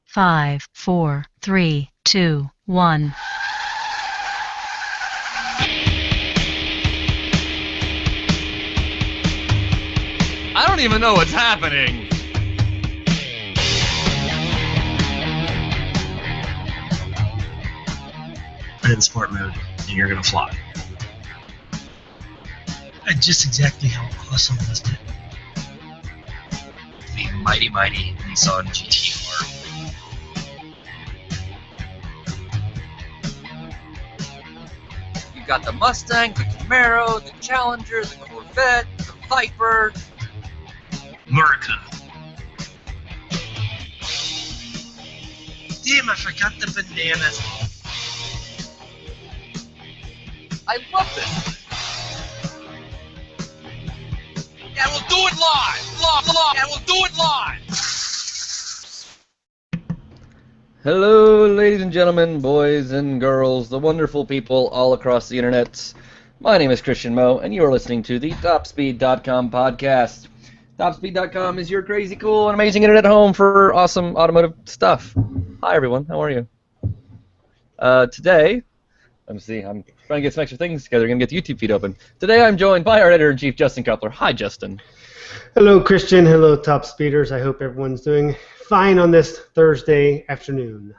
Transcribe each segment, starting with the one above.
5, 4, 3, 2, 1. I don't even know what's happening. Put it in sport mode, and you're gonna fly. Just exactly how awesome was it? The mighty Nissan GT-R. You got the Mustang, the Camaro, the Challenger, the Corvette, the Viper. America. Damn, I forgot the bananas. I love this. And we'll do it live. And we'll do it live. Hello, ladies and gentlemen, boys and girls, the wonderful people all across the internet. My name is Christian Moe, and you are listening to the TopSpeed.com podcast. TopSpeed.com is your crazy, cool, and amazing internet home for awesome automotive stuff. Hi, everyone. How are you? Today, I'm trying to get some extra things together. I'm going to get the YouTube feed open. Today, I'm joined by our editor-in-chief, Justin Cutler. Hi, Justin. Hello, Christian. Hello, Top Speeders. I hope everyone's doing fine on this Thursday afternoon.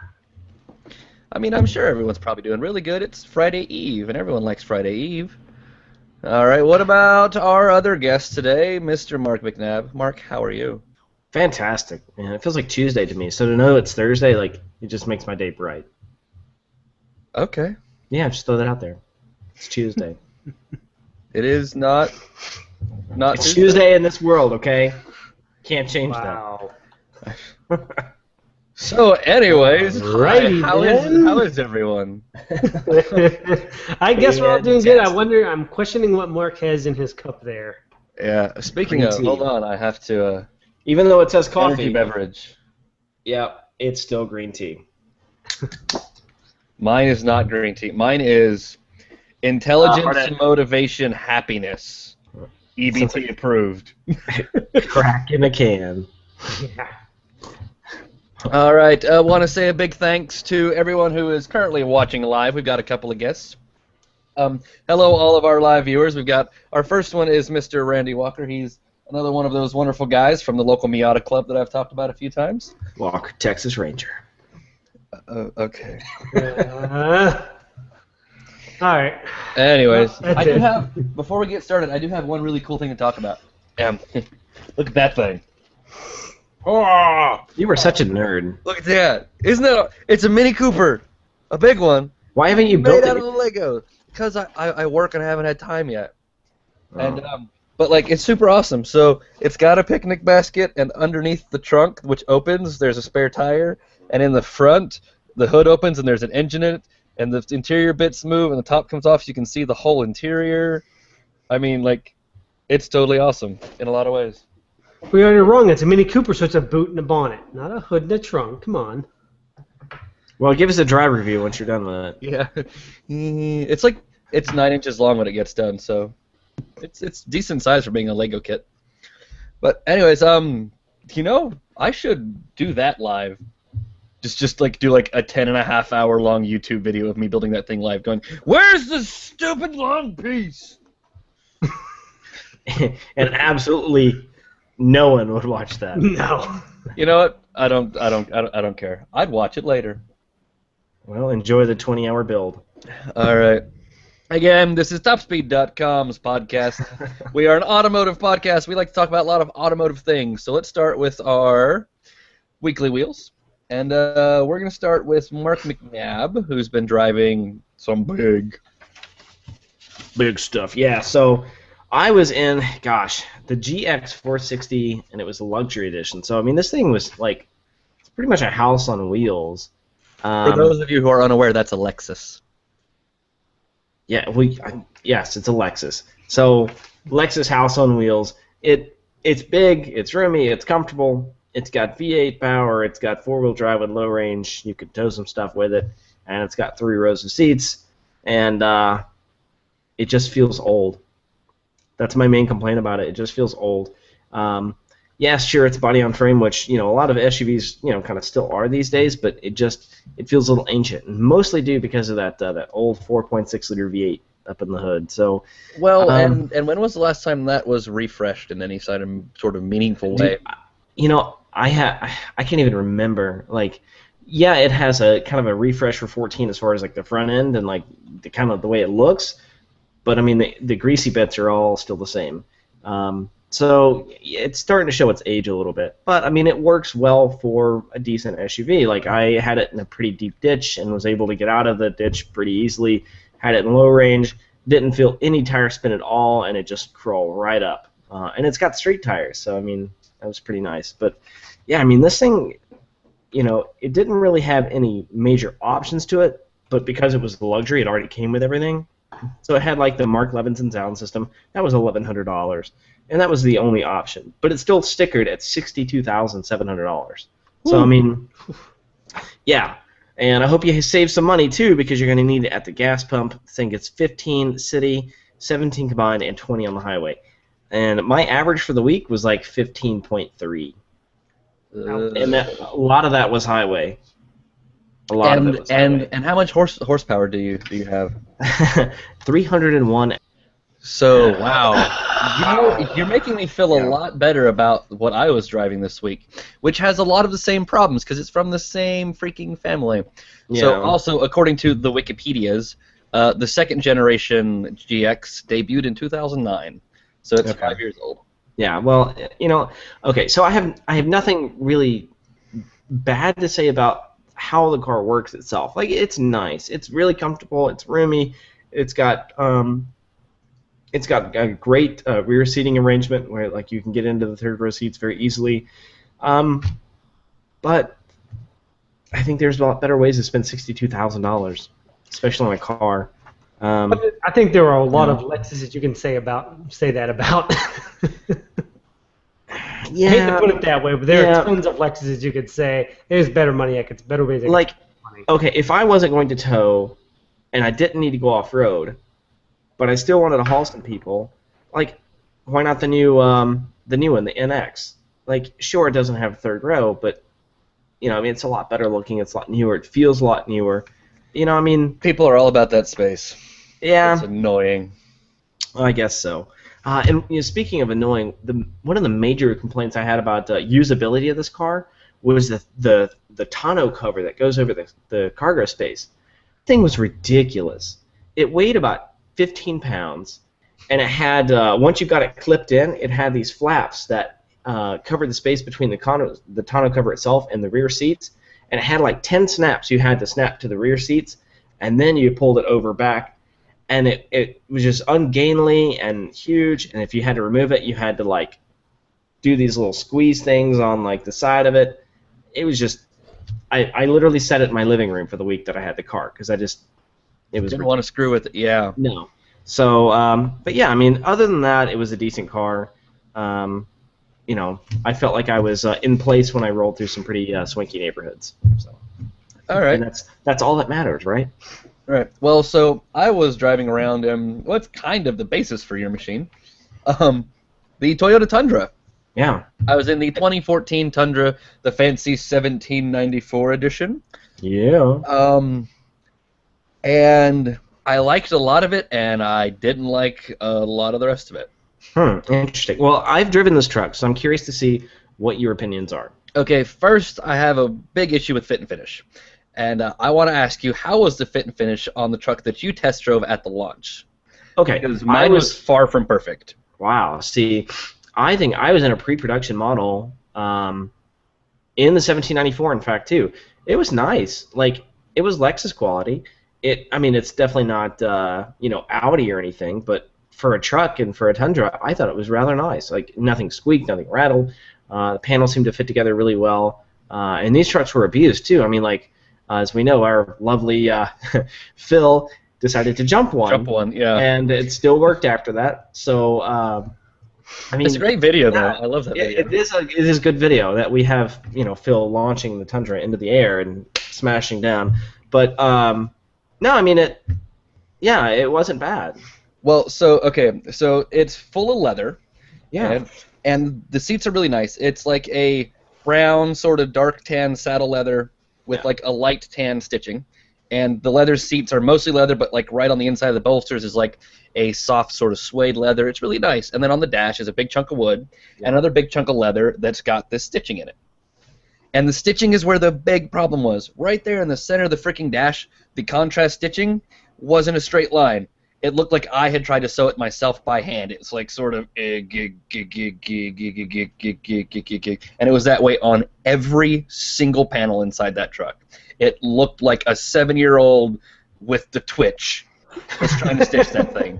I mean, I'm sure everyone's probably doing really good. It's Friday Eve, and everyone likes Friday Eve. All right, what about our other guest today, Mr. Mark McNabb? Mark, how are you? Fantastic, man. It feels like Tuesday to me. So to know it's Thursday, like, it just makes my day bright. Okay. Yeah, just throw that out there. It's Tuesday. It is not It's Tuesday in this world, okay? Can't change Wow. that. So, anyways, Alrighty, how is everyone? I guess we're all doing good. I'm questioning what Mark has in his cup there. Yeah, speaking Green of, tea. hold on, I have to, Even though it says energy coffee, beverage. yeah, it's still green tea. Mine is not green tea. Mine is intelligence, motivation, happiness. EBT approved. Crack in a can. Yeah. All right, I want to say a big thanks to everyone who is currently watching live. We've got a couple of guests. Hello, all of our live viewers. We've got our first one is Mr. Randy Walker. He's another one of those wonderful guys from the local Miata club that I've talked about a few times. Walker, Texas Ranger. Okay. All right. Anyways, That's I do it. have, before we get started, I do have one really cool thing to talk about. Look at that thing. Oh, You were such a nerd. look at that. Isn't that, it's a Mini Cooper, a big one. Why haven't you Made built out it? of Lego. Because I work and I haven't had time yet. Oh. And but like it's super awesome. So it's got a picnic basket, and underneath the trunk, which opens, there's a spare tire, and in the front, the hood opens and there's an engine in it, and the interior bits move, and the top comes off, so you can see the whole interior. I mean, like, it's totally awesome in a lot of ways. We are wrong. It's a Mini Cooper, so it's a boot and a bonnet, not a hood and a trunk. Come on. Well, give us a drive review once you're done with it. Yeah, it's 9 inches long when it gets done, so it's decent size for being a Lego kit. But anyways, I should do that live. Just like do like a 10.5 hour long YouTube video of me building that thing live, going, "Where's the stupid long piece?" And absolutely no one would watch that. No. You know what? I don't care. I'd watch it later. Well, enjoy the 20-hour build. All right. Again, this is TopSpeed.com's podcast. We are an automotive podcast. We like to talk about a lot of automotive things. So let's start with our weekly wheels. And we're going to start with Mark McNabb, who's been driving some big stuff. Yeah, so I was in, the GX 460, and it was a luxury edition. So, I mean, this thing was like, it's pretty much a house on wheels. For those of you who are unaware, that's a Lexus. Yeah, yes, it's a Lexus. So, Lexus house on wheels. It's big, it's roomy, it's comfortable. It's got V8 power. It's got four-wheel drive with low range. You can tow some stuff with it, and it's got 3 rows of seats. And it just feels old. That's my main complaint about it. It just feels old. yeah, sure, it's body on frame, which a lot of SUVs kind of still are these days, but it feels a little ancient, and mostly due because of that old 4.6 liter V8 up in the hood. So Well, and when was the last time that was refreshed in any sort of meaningful way? I can't even remember. Like, yeah, it has a kind of a refresh for 14 as far as like the front end and like the kind of the way it looks, but I mean the greasy bits are all still the same. So it's starting to show its age a little bit, but I mean it works well for a decent SUV. Like I had it in a pretty deep ditch and was able to get out of the ditch pretty easily. Had it in low range, didn't feel any tire spin at all, and it just crawled right up. And it's got street tires, so I mean that was pretty nice. But yeah, I mean this thing, it didn't really have any major options to it, but because it was the luxury, it already came with everything. So it had like the Mark Levinson sound system. That was $1,100. And that was the only option. But it's still stickered at $62,700. So, I mean, yeah. And I hope you save some money, too, because you're going to need it at the gas pump. I think it's 15 city, 17 combined, and 20 on the highway. And my average for the week was like 15.3. And a lot of that was highway. A lot of it was highway. And how much horsepower do you have? 301. So, wow. You're making me feel a lot better about what I was driving this week, which has a lot of the same problems because it's from the same freaking family. Yeah. So, also, according to the Wikipedias, the second generation GX debuted in 2009. So it's 5 years old. Yeah, well, okay, so I have nothing really bad to say about how the car works itself. Like, it's nice. It's really comfortable. It's roomy. It's got a great rear seating arrangement where like you can get into the third row seats very easily. But I think there's a lot better ways to spend $62,000, especially on a car. I think there are a lot of Lexuses you can say that about. Yeah. I hate to put it that way, but there are tons of Lexuses you could say there's better money. It's better ways. Like, okay, if I wasn't going to tow, and I didn't need to go off road, but I still wanted to haul some people, like, why not the new one, the NX? Like, sure, it doesn't have third row, but I mean, it's a lot better looking. It's a lot newer. It feels a lot newer. I mean, people are all about that space. Yeah, it's annoying. I guess so. And speaking of annoying, one of the major complaints I had about usability of this car was the tonneau cover that goes over the cargo space. The thing was ridiculous. It weighed about 15 pounds, and it had once you got it clipped in, it had these flaps that covered the space between the tonneau cover itself and the rear seats, and it had like 10 snaps you had to snap to the rear seats, and then you pulled it over back. And it was just ungainly and huge, and if you had to remove it, you had to like do these little squeeze things on like the side of it. It was just, I literally set it in my living room for the week that I had the car because it was didn't want to screw with it. Yeah. No. So, but yeah, I mean, other than that, it was a decent car. I felt like I was in place when I rolled through some pretty swanky neighborhoods. So. All right. And that's all that matters, right? Right. Well, so I was driving around, what's kind of the basis for your machine, the Toyota Tundra. Yeah. I was in the 2014 Tundra, the fancy 1794 edition. Yeah. And I liked a lot of it, and I didn't like a lot of the rest of it. Interesting. Well, I've driven this truck, so I'm curious to see what your opinions are. Okay, first, I have a big issue with fit and finish. And I want to ask you, how was the fit and finish on the truck that you test drove at the launch? Okay. Because mine was far from perfect. Wow. See, I think I was in a pre-production model in the 1794, in fact, too. It was nice. Like, it was Lexus quality. I mean, it's definitely not, Audi or anything, but for a truck and for a Tundra, I thought it was rather nice. Like, nothing squeaked, nothing rattled. The panels seemed to fit together really well. And these trucks were abused, too. I mean, like, as we know, our lovely Phil decided to jump one. Yeah. And it still worked after that. So, I mean, it's a great video, though. I love that video. It is a good video that we have, Phil launching the Tundra into the air and smashing down. But no, I mean it wasn't bad. Well, so it's full of leather. Yeah. And the seats are really nice. It's like a brown, sort of dark tan saddle leather with like a light tan stitching. And the leather seats are mostly leather, but like right on the inside of the bolsters is like a soft sort of suede leather. It's really nice. And then on the dash is a big chunk of wood and another big chunk of leather that's got this stitching in it. And the stitching is where the big problem was. Right there in the center of the freaking dash, the contrast stitching wasn't a straight line. It looked like I had tried to sew it myself by hand. It's like sort of and it was that way on every single panel inside that truck. It looked like a 7-year-old with the twitch was trying to stitch that thing.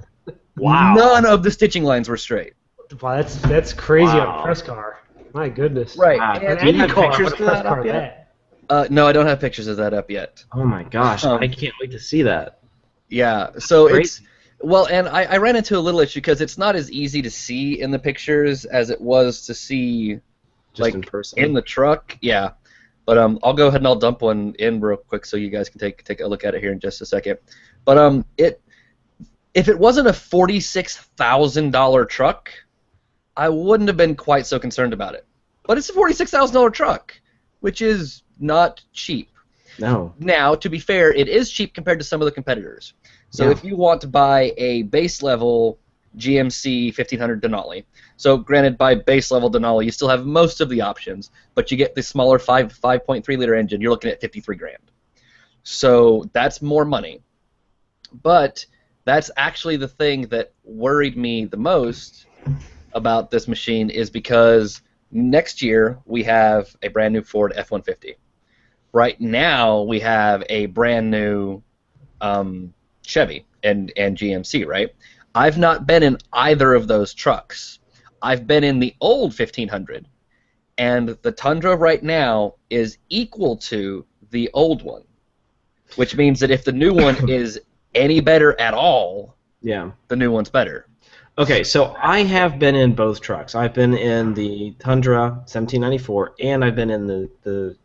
Wow. None of the stitching lines were straight. Wow, that's crazy Wow. on a press car. My goodness. Right. Wow. And Do you Any have car, pictures but a of press that car up yet? that. No, I don't have pictures of that up yet. Oh my gosh, I can't wait to see that. Yeah, so Great. it's well, and I ran into a little issue because it's not as easy to see in the pictures as it was to see Just like in person. in the truck. Yeah, but I'll go ahead and I'll dump one in real quick so you guys can take a look at it here in just a second. But if it wasn't a $46,000 truck, I wouldn't have been quite so concerned about it. But it's a $46,000 truck, which is not cheap. No. Now, to be fair, it is cheap compared to some of the competitors. So Yeah. if you want to buy a base level GMC 1500 Denali, so granted by base level Denali you still have most of the options, but you get the smaller 5.3 liter engine, you're looking at 53 grand. So that's more money. But that's actually the thing that worried me the most about this machine is because next year we have a brand new Ford F-150. Right now we have a brand new Chevy and GMC, right? I've not been in either of those trucks. I've been in the old 1500, and the Tundra right now is equal to the old one, which means that if the new one is any better at all, Yeah. the new one's better. Okay, so I have been in both trucks. I've been in the Tundra 1794, and I've been in the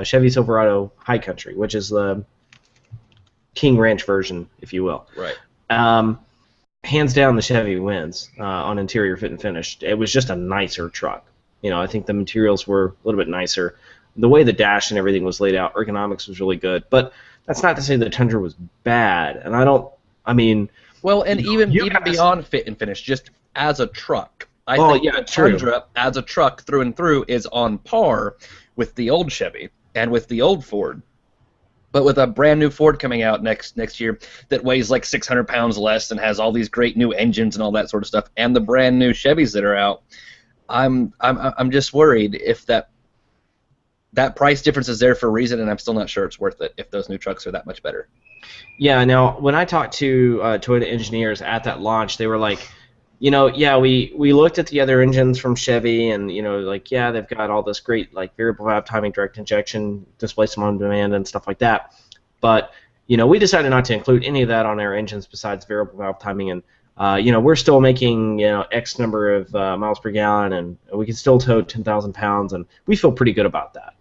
Chevy Silverado High Country, which is the King Ranch version, if you will. Right. Hands down, the Chevy wins on interior fit and finish. It was just a nicer truck. You know, I think the materials were a little bit nicer. The way the dash and everything was laid out, ergonomics was really good. But that's not to say the Tundra was bad. And I mean... Well, and You even guys- beyond fit and finish, just as a truck, I Oh, think yeah, the true. Tundra, as a truck through and through, is on par with the old Chevy and with the old Ford. But with a brand new Ford coming out next year that weighs like 600 pounds less and has all these great new engines and all that sort of stuff, and the brand new Chevys that are out, I'm just worried if that price difference is there for a reason, and I'm still not sure it's worth it if those new trucks are that much better. Yeah, now, when I talked to Toyota engineers at that launch, they were like, you know, yeah, we looked at the other engines from Chevy, and, you know, like, yeah, they've got all this great, like, variable valve timing, direct injection, displacement on demand, and stuff like that. But, you know, we decided not to include any of that on our engines besides variable valve timing, and, you know, we're still making, you know, X number of miles per gallon, and we can still tow 10,000 pounds, and we feel pretty good about that.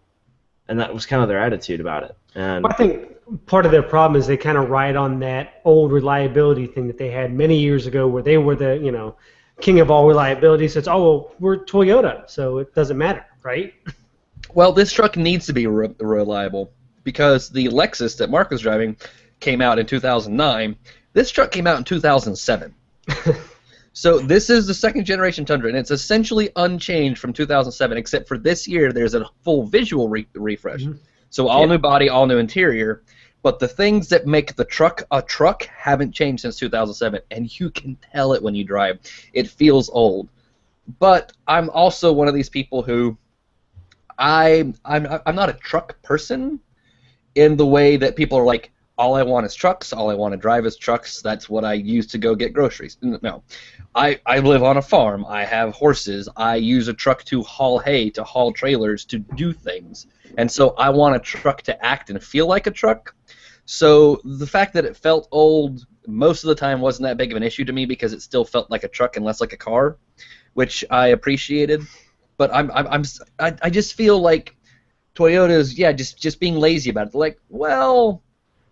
And that was kind of their attitude about it. And I think part of their problem is they kind of ride on that old reliability thing that they had many years ago, where they were the, you know, king of all reliability. So it's, oh, well, we're Toyota, so it doesn't matter, right? Well, this truck needs to be reliable because the Lexus that Mark was driving came out in 2009. This truck came out in 2007. So this is the second generation Tundra, and it's essentially unchanged from 2007, except for this year there's a full visual refresh. Mhm. So all new body, all new interior, but the things that make the truck a truck haven't changed since 2007, and you can tell it when you drive. It feels old. But I'm also one of these people who I'm not a truck person in the way that people are like, all I want is trucks, all I want to drive is trucks, that's what I use to go get groceries. No. I live on a farm, I have horses, I use a truck to haul hay, to haul trailers, to do things. And so I want a truck to act and feel like a truck. So the fact that it felt old most of the time wasn't that big of an issue to me because it still felt like a truck and less like a car, which I appreciated. But I just feel like Toyota's just being lazy about it. They're like, well,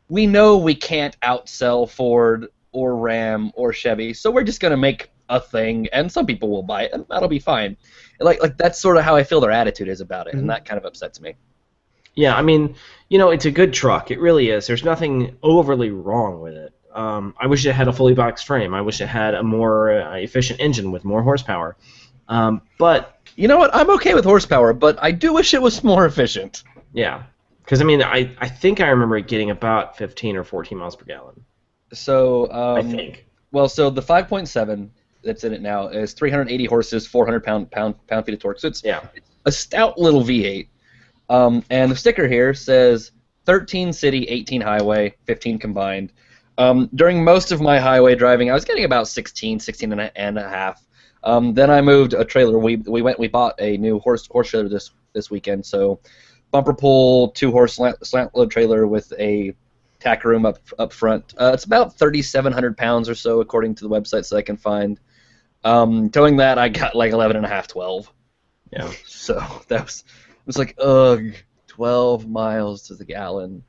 we know we can't outsell Ford or Ram or Chevy, so we're just going to make a thing, and some people will buy it, and that'll be fine. Like that's sort of how I feel their attitude is about it, and that kind of upsets me. Yeah, I mean, it's a good truck. It really is. There's nothing overly wrong with it. I wish it had a fully boxed frame. I wish it had a more efficient engine with more horsepower. But you know what? I'm okay with horsepower, but I do wish it was more efficient. Yeah, because I mean, I think I remember it getting about 15 or 14 miles per gallon. So I think. Well, so the 5.7 that's in it now is 380 horses, 400 pound-feet of torque. So it's a stout little V8. And the sticker here says 13 city, 18 highway, 15 combined. During most of my highway driving, I was getting about 16 and a half. Then I moved a trailer. We bought a new horse trailer this weekend. So bumper pull, 2-horse slant load trailer with a tack room up front. It's about 3,700 pounds or so, according to the websites that I can find. Towing that, I got like 11 and a half, 12. Yeah. So that was like, ugh, 12 miles to the gallon.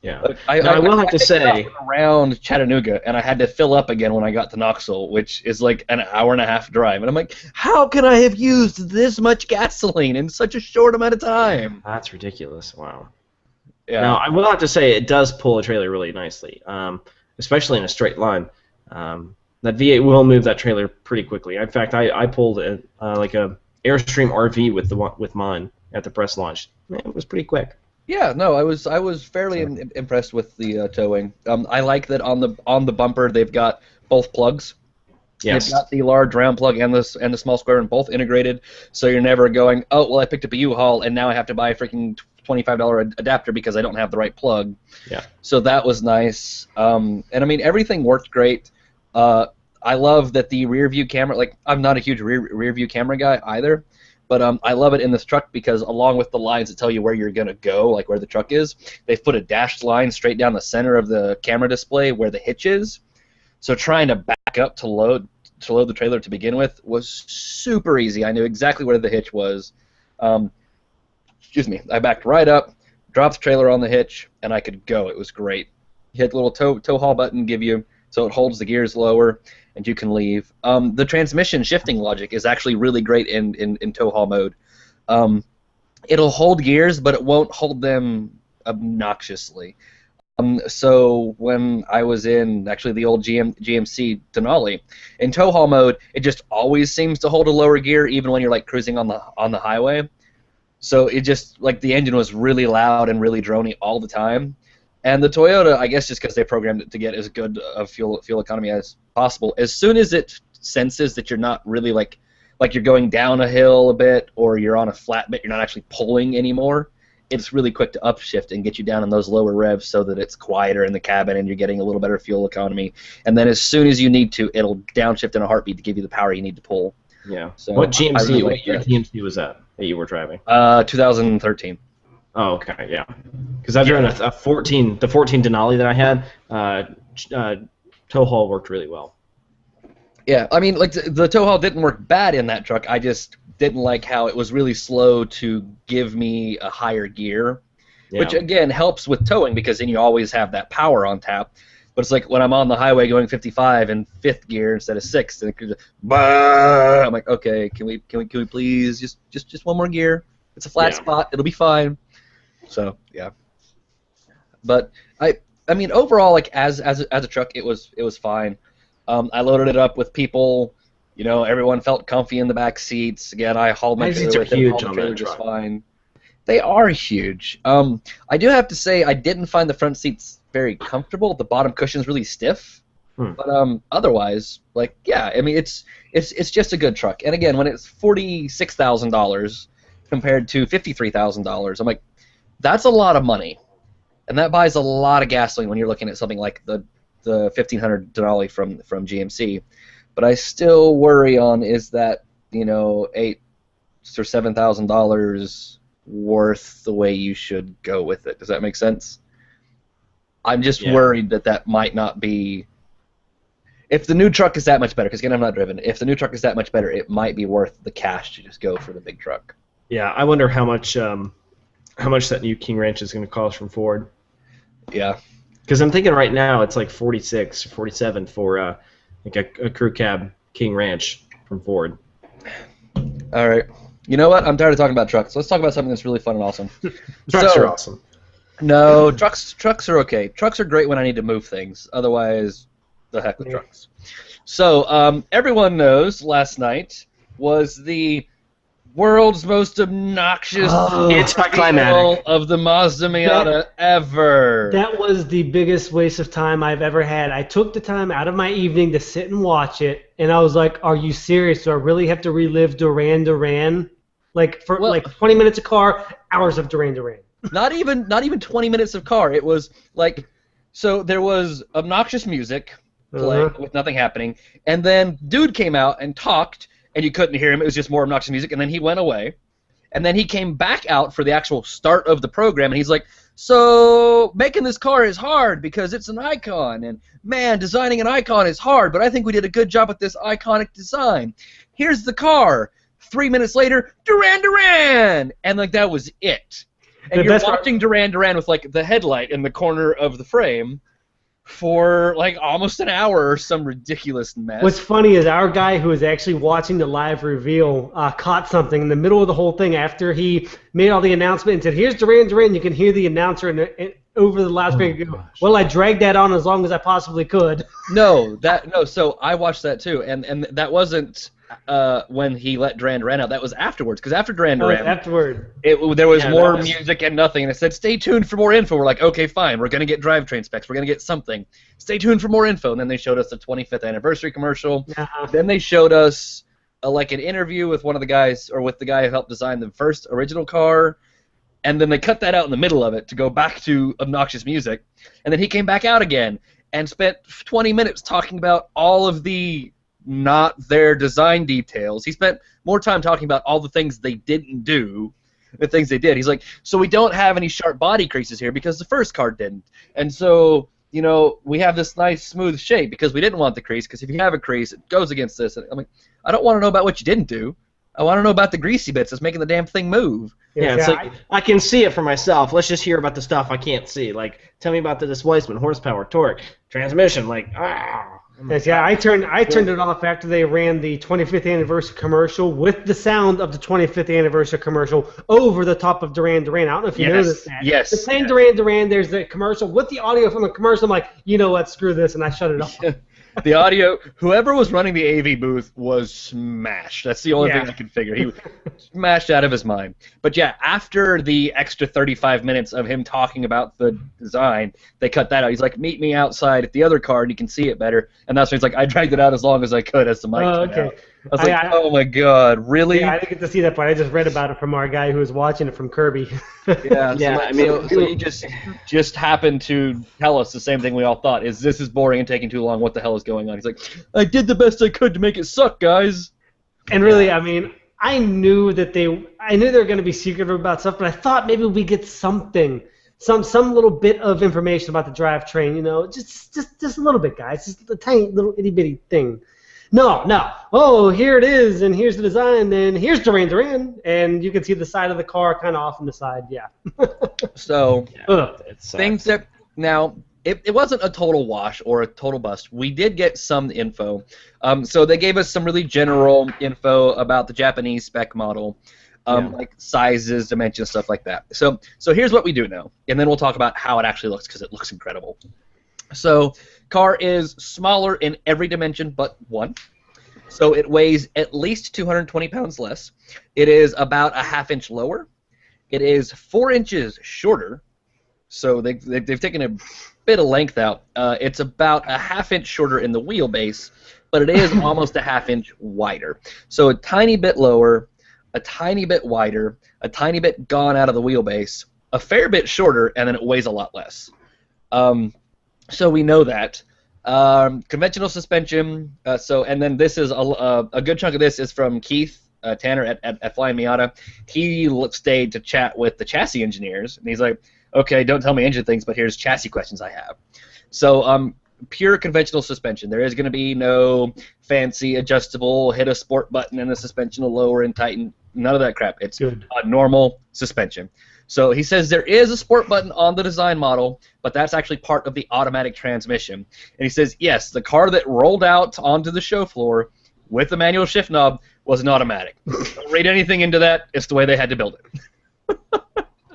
Yeah. I will have to say, around Chattanooga, and I had to fill up again when I got to Knoxville, which is like an hour and a half drive. And I'm like, how can I have used this much gasoline in such a short amount of time? That's ridiculous. Wow. Yeah. Now, I will have to say it does pull a trailer really nicely, especially in a straight line. That V8 will move that trailer pretty quickly. In fact, I pulled like a Airstream RV with mine at the press launch. It was pretty quick. Yeah, no, I was fairly impressed with the towing. I like that on the bumper they've got both plugs. Yes. They've got the large round plug and the small square one both integrated, so you're never going, oh well, I picked up a U-Haul and now I have to buy a freaking $25 adapter because I don't have the right plug. Yeah. So that was nice. And I mean everything worked great. I love that the rear view camera. Like I'm not a huge rear view camera guy either. But I love it in this truck because along with the lines that tell you where you're going to go, like where the truck is, they've put a dashed line straight down the center of the camera display where the hitch is. So trying to back up to load the trailer to begin with was super easy. I knew exactly where the hitch was. Excuse me. I backed right up, dropped the trailer on the hitch, and I could go. It was great. You hit the little tow haul button, so it holds the gears lower, and you can leave. The transmission shifting logic is actually really great in tow haul mode. It'll hold gears, but it won't hold them obnoxiously. So when I was in actually the old GMC Denali, in tow haul mode, it just always seems to hold a lower gear, even when you're like cruising on the highway. So it just like the engine was really loud and really drony all the time. And the Toyota, I guess just because they programmed it to get as good of fuel economy as possible, as soon as it senses that you're not really like you're going down a hill a bit or you're on a flat bit, you're not actually pulling anymore, it's really quick to upshift and get you down in those lower revs so that it's quieter in the cabin and you're getting a little better fuel economy. And then as soon as you need to, it'll downshift in a heartbeat to give you the power you need to pull. Yeah. So what GMC? what year GMC was that you were driving? 2013. Oh, okay, yeah. Because I've driven the 14 Denali that I had. Tow haul worked really well. Yeah, I mean, like the tow haul didn't work bad in that truck. I just didn't like how it was really slow to give me a higher gear, which again helps with towing because then you always have that power on tap. But it's like when I'm on the highway going 55 in 5th gear instead of 6th, and it could just, bah! I'm like, okay, can we please just one more gear? It's a flat spot. It'll be fine. So yeah, but I mean overall, like as a truck, it was fine. I loaded it up with people. You know, everyone felt comfy in the back seats. Again, I hauled my trailer with them, hauled the trailer just fine. They are huge. I do have to say I didn't find the front seats very comfortable. The bottom cushion's really stiff. But otherwise, like yeah, I mean it's just a good truck. And again, when it's $46,000 compared to $53,000, I'm like, that's a lot of money, and that buys a lot of gasoline when you're looking at something like the 1500 Denali from GMC. But I still worry on, is that $8,000 or $7,000 worth the way you should go with it? Does that make sense? I'm just worried that might not be. If the new truck is that much better, because again I'm not driven. If the new truck is that much better, it might be worth the cash to just go for the big truck. Yeah, I wonder how much that new King Ranch is going to cost from Ford. Yeah. Because I'm thinking right now it's like 46 or 47 for like a crew cab King Ranch from Ford. All right. You know what? I'm tired of talking about trucks. Let's talk about something that's really fun and awesome. Trucks are awesome. No, trucks are okay. Trucks are great when I need to move things. Otherwise, the heck with trucks. So, everyone knows last night was the world's most obnoxious anticlimactic of the Mazda Miata ever. That was the biggest waste of time I've ever had. I took the time out of my evening to sit and watch it, and I was like, "Are you serious? Do I really have to relive Duran Duran? Like 20 minutes of car, hours of Duran Duran." Not even 20 minutes of car. It was like, so there was obnoxious music playing with nothing happening, and then dude came out and talked. And you couldn't hear him. It was just more obnoxious music. And then he went away. And then he came back out for the actual start of the program. And he's like, so making this car is hard because it's an icon. And, man, designing an icon is hard. But I think we did a good job with this iconic design. Here's the car. 3 minutes later, Duran Duran. And, like, that was it. And you're watching Duran Duran with, like, the headlight in the corner of the frame for like almost an hour or some ridiculous mess. What's funny is our guy who was actually watching the live reveal caught something in the middle of the whole thing after he made all the announcement and said, "Here's Duran Duran." You can hear the announcer over the loudspeaker go, "Well, I dragged that on as long as I possibly could." No. So I watched that too, and that wasn't when he let Duran Duran out. That was afterwards, because after Duran Duran, there was more music and nothing, and it said, "Stay tuned for more info." We're like, okay, fine, we're gonna get drivetrain specs, we're gonna get something. Stay tuned for more info, and then they showed us the 25th anniversary commercial. Then they showed us like an interview with one of the guys, or with the guy who helped design the first original car, and then they cut that out in the middle of it to go back to obnoxious music, and then he came back out again and spent 20 minutes talking about all of the not their design details. He spent more time talking about all the things they didn't do than things they did. He's like, so we don't have any sharp body creases here because the first car didn't. And so, you know, we have this nice smooth shape because we didn't want the crease, because if you have a crease, it goes against this. And I'm like, I don't want to know about what you didn't do. I want to know about the greasy bits that's making the damn thing move. Yeah, it's like, I can see it for myself. Let's just hear about the stuff I can't see. Like, tell me about the displacement, horsepower, torque, transmission. Like, Yeah, I turned it off after they ran the 25th anniversary commercial with the sound of the 25th anniversary commercial over the top of Duran Duran. I don't know if you noticed that. Yes. They're playing Duran Duran. There's the commercial with the audio from the commercial. I'm like, you know what? Screw this, and I shut it off. The audio, whoever was running the AV booth was smashed. That's the only thing I could figure. He was smashed out of his mind. But yeah, after the extra 35 minutes of him talking about the design, they cut that out. He's like, meet me outside at the other car and you can see it better. And that's when he's like, I dragged it out as long as I could as the mic came out. I was like, oh my god, really? Yeah, I didn't get to see that part. I just read about it from our guy who was watching it from Kirby. So he just happened to tell us the same thing we all thought, is this is boring and taking too long, what the hell is going on? He's like, I did the best I could to make it suck, guys. And really, I mean, I knew they were going to be secretive about stuff, but I thought maybe we get something, some little bit of information about the drivetrain, you know, just a little bit, guys, just a tiny little itty bitty thing. No. Oh, here it is, and here's the design, and here's Duran Duran, and you can see the side of the car kind of off on the side, So, things that, now, it wasn't a total wash or a total bust. We did get some info. So they gave us some really general info about the Japanese spec model, like sizes, dimensions, stuff like that. So here's what we do know, and then we'll talk about how it actually looks, because it looks incredible. So, car is smaller in every dimension but one. So it weighs at least 220 pounds less. It is about a half-inch lower. It is 4 inches shorter. So they've taken a bit of length out. It's about a half-inch shorter in the wheelbase, but it is almost a half-inch wider. So a tiny bit lower, a tiny bit wider, a tiny bit gone out of the wheelbase, a fair bit shorter, and then it weighs a lot less. So we know that. Conventional suspension. And then this is a good chunk of this is from Keith Tanner at Flying Miata. He stayed to chat with the chassis engineers, and he's like, okay, don't tell me engine things, but here's chassis questions I have. So pure conventional suspension. There is going to be no fancy adjustable, hit a sport button and the suspension will lower and tighten. None of that crap. It's a normal suspension. So he says there is a sport button on the design model, but that's actually part of the automatic transmission. And he says, yes, the car that rolled out onto the show floor with the manual shift knob was an automatic. Don't read anything into that. It's the way they had to build it.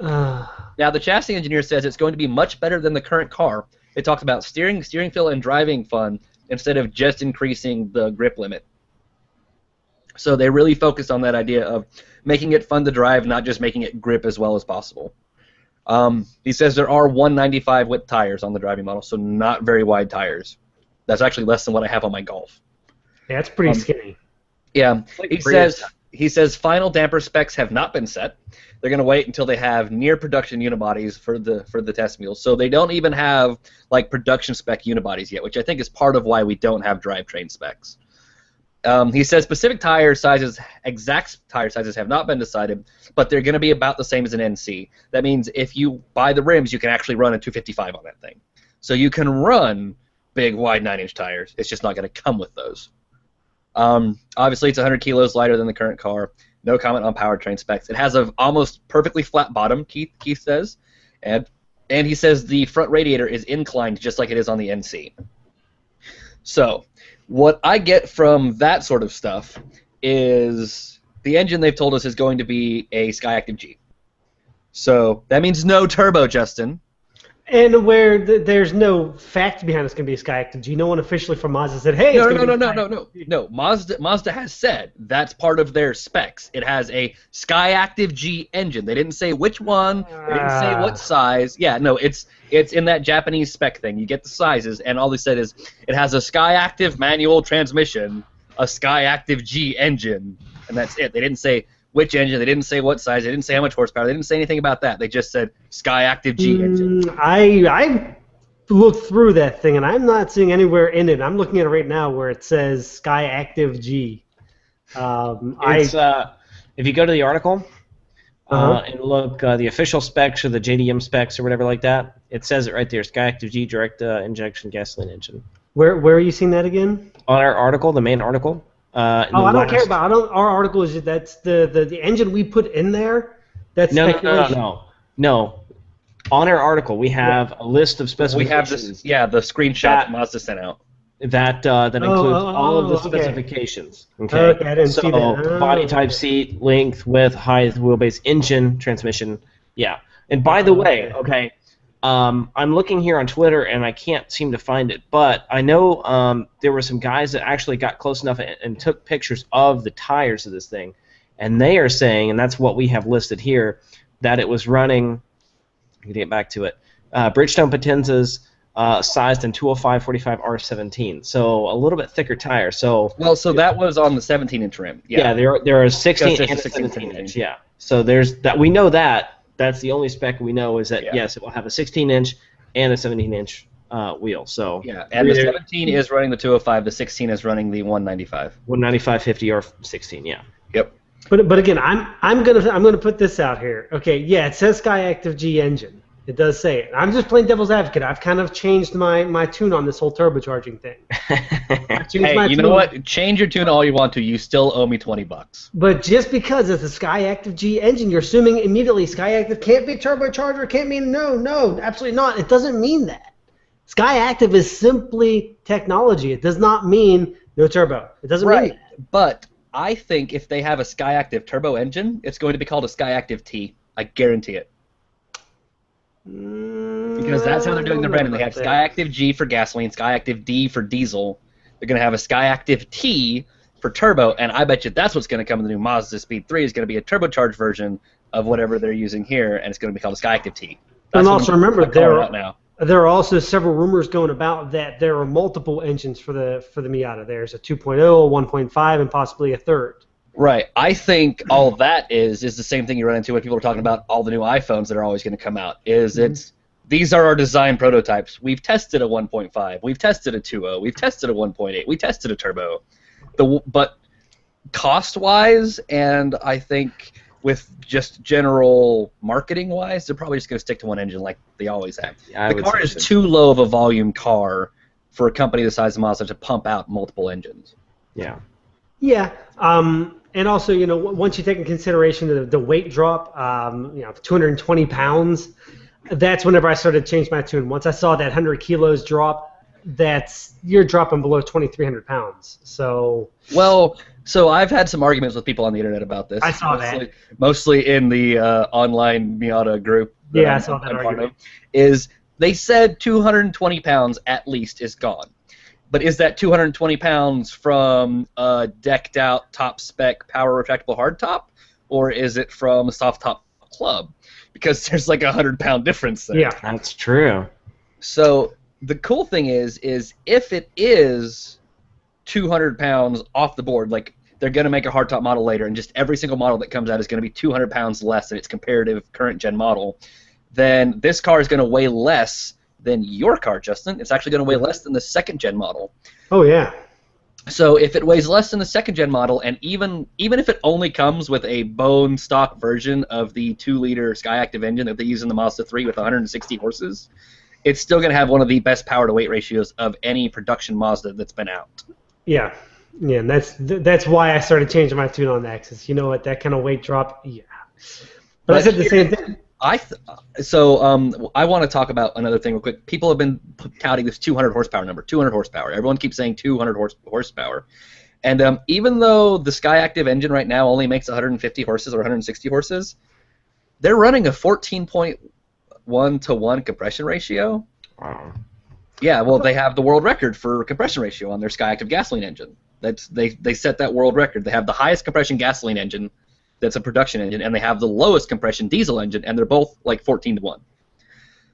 Now, the chassis engineer says it's going to be much better than the current car. It talks about steering feel, and driving fun instead of just increasing the grip limit. So they really focused on that idea of making it fun to drive, not just making it grip as well as possible. He says there are 195 width tires on the driving model, so not very wide tires. That's actually less than what I have on my Golf. Yeah, it's pretty skinny. Yeah, he says final damper specs have not been set. They're going to wait until they have near production unibodies for the test mules. So they don't even have like production spec unibodies yet, which I think is part of why we don't have drivetrain specs. He says specific exact tire sizes have not been decided, but they're going to be about the same as an NC. That means if you buy the rims, you can actually run a 255 on that thing. So you can run big, wide 9-inch tires. It's just not going to come with those. Obviously, it's 100 kilos lighter than the current car. No comment on powertrain specs. It has an almost perfectly flat bottom, Keith says, and he says the front radiator is inclined just like it is on the NC. So what I get from that sort of stuff is the engine they've told us is going to be a Skyactiv G. So that means no turbo, Justin. And where there's no fact behind it's going to be a Skyactiv G. No one officially from Mazda said, hey, No. Mazda has said that's part of their specs. It has a Skyactiv G engine. They didn't say which one. They didn't say what size. Yeah, no, it's in that Japanese spec thing. You get the sizes, and all they said is it has a Skyactiv manual transmission, a Skyactiv G engine, and that's it. They didn't say which engine, they didn't say what size, they didn't say how much horsepower, they didn't say anything about that. They just said Skyactiv G engine. I looked through that thing, and I'm not seeing anywhere in it. I'm looking at it right now where it says Skyactiv G. If you go to the article and look the official specs or the JDM specs or whatever like that, it says it right there, Skyactiv G direct injection gasoline engine. Where are you seeing that again? On our article, the main article. I don't care about. Our article is that's the engine we put in there. That's no. On our article, we have a list of specifications. We have this, the screenshot that Mazda sent out. That includes all of the specifications. Okay. I didn't see that. Body type, seat, length, width, height, wheelbase, engine, transmission. Yeah. And by the way, okay. I'm looking here on Twitter and I can't seem to find it, but I know there were some guys that actually got close enough and took pictures of the tires of this thing, and they are saying, and that's what we have listed here, that it was running. Let me get back to it. Bridgestone Potenzas sized in 205/45 R17, so a little bit thicker tire. So that was on the 17-inch rim. Yeah, there are 16 and 17-inch. Yeah, so there's that. We know that. That's the only spec we know is that, yes, it will have a 16-inch and a 17-inch wheel. So and the 17 is running the 205, the 16 is running the 195. 195/50 or 16, yeah. Yep. But again, I'm gonna put this out here. Okay, yeah, it says Skyactiv G engine. It does say it. I'm just playing devil's advocate. I've kind of changed my tune on this whole turbocharging thing. Hey, you know what? Change your tune all you want to. You still owe me $20. But just because it's a Skyactiv G engine, you're assuming immediately Skyactiv can't be a turbocharger. Can't mean no, absolutely not. It doesn't mean that. Skyactiv is simply technology. It does not mean no turbo. It doesn't mean that. But I think if they have a Skyactiv turbo engine, it's going to be called a Skyactiv T. I guarantee it. Because that's how they're doing their branding. They have Skyactiv G for gasoline, Skyactiv D for diesel. They're going to have a Skyactiv T for turbo, and I bet you that's what's going to come in the new Mazda Speed 3 is going to be a turbocharged version of whatever they're using here, and it's going to be called a Skyactiv T. And also remember, there are also several rumors going about that there are multiple engines for the Miata. There's a 2.0, a 1.5, and possibly a third. Right. I think all that is the same thing you run into when people are talking about all the new iPhones that are always going to come out. These are our design prototypes. We've tested a 1.5. We've tested a 2.0. We've tested a 1.8. We tested a turbo. But cost-wise, and I think with just general marketing-wise, they're probably just going to stick to one engine like they always have. The car is too low of a volume car for a company the size of Mazda to pump out multiple engines. Yeah. Yeah. And also, once you take in consideration the weight drop, 220 pounds, that's whenever I started to change my tune. Once I saw that 100 kilos drop, you're dropping below 2,300 pounds. So Well, so I've had some arguments with people on the internet about this. I saw that. Mostly in the online Miata group. Yeah, I saw that I'm part argument. of, is they said 220 pounds at least is gone. But is that 220 pounds from a decked out top spec power retractable hardtop, or is it from a soft top club? Because there's like a 100-pound difference there. Yeah. That's true. So the cool thing is if it is 200 pounds off the board, like they're going to make a hardtop model later, and just every single model that comes out is going to be 200 pounds less than its comparative current gen model, then this car is going to weigh less than your car, Justin. It's actually going to weigh less than the second gen model. Oh yeah. So if it weighs less than the second gen model, and even if it only comes with a bone stock version of the 2-liter Skyactiv engine that they use in the Mazda 3 with 160 horses, it's still going to have one of the best power to weight ratios of any production Mazda that's been out. Yeah. Yeah, and that's why I started changing my tune on that. 'Cause you know what, that kind of weight drop. Yeah. But I said the same thing. I want to talk about another thing real quick. People have been touting this 200 horsepower number, 200 horsepower. Everyone keeps saying 200 horsepower. And even though the Skyactiv engine right now only makes 150 horses or 160 horses, they're running a 14.1 to 1 compression ratio. Wow. Yeah, well, they have the world record for compression ratio on their Skyactiv gasoline engine. They set that world record. They have the highest compression gasoline engine that's a production engine, and they have the lowest compression diesel engine, and they're both like 14 to 1.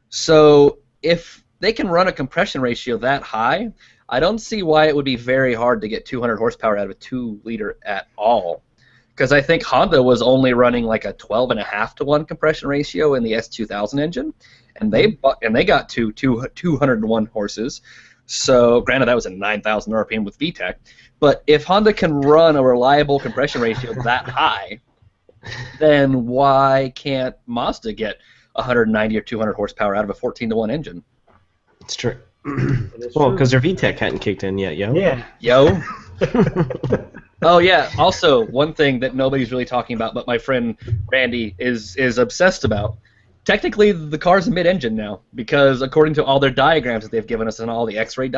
So if they can run a compression ratio that high, I don't see why it would be very hard to get 200 horsepower out of a 2-liter at all. Because I think Honda was only running like a 12.5 to 1 compression ratio in the S2000 engine, and they got to 201 horses. So granted, that was a 9,000 RPM with VTEC, but if Honda can run a reliable compression ratio that high, then why can't Mazda get 190 or 200 horsepower out of a 14 to 1 engine? It's true. Well, because their VTEC hadn't kicked in yet, yo. Yeah. Yo. Oh yeah. Also, one thing that nobody's really talking about, but my friend Randy is obsessed about. Technically, the car's a mid-engine now, because according to all their diagrams that they've given us and all the X-ray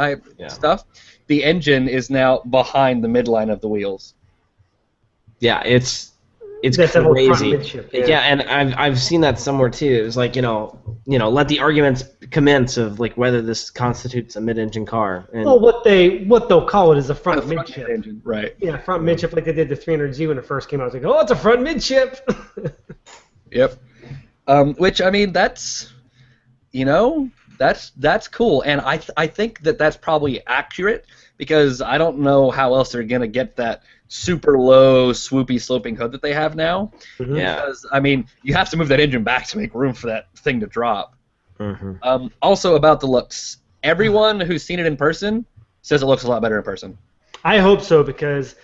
stuff, the engine is now behind the midline of the wheels. Yeah, it's That's that whole front crazy. midship, yeah. Yeah, and I've seen that somewhere too. It was like, let the arguments commence of like whether this constitutes a mid-engine car. And Well, what they'll call it is a front midship. Engine, right? Yeah, front midship, like they did the 300Z when it first came out. I was like, oh, it's a front midship. Yep. Which, I mean, that's cool, and I think that's probably accurate, because I don't know how else they're gonna get that super low swoopy sloping hood that they have now. Yeah. Because I mean, you have to move that engine back to make room for that thing to drop. Mhm. Also about the looks, everyone who's seen it in person says it looks a lot better in person. I hope so, because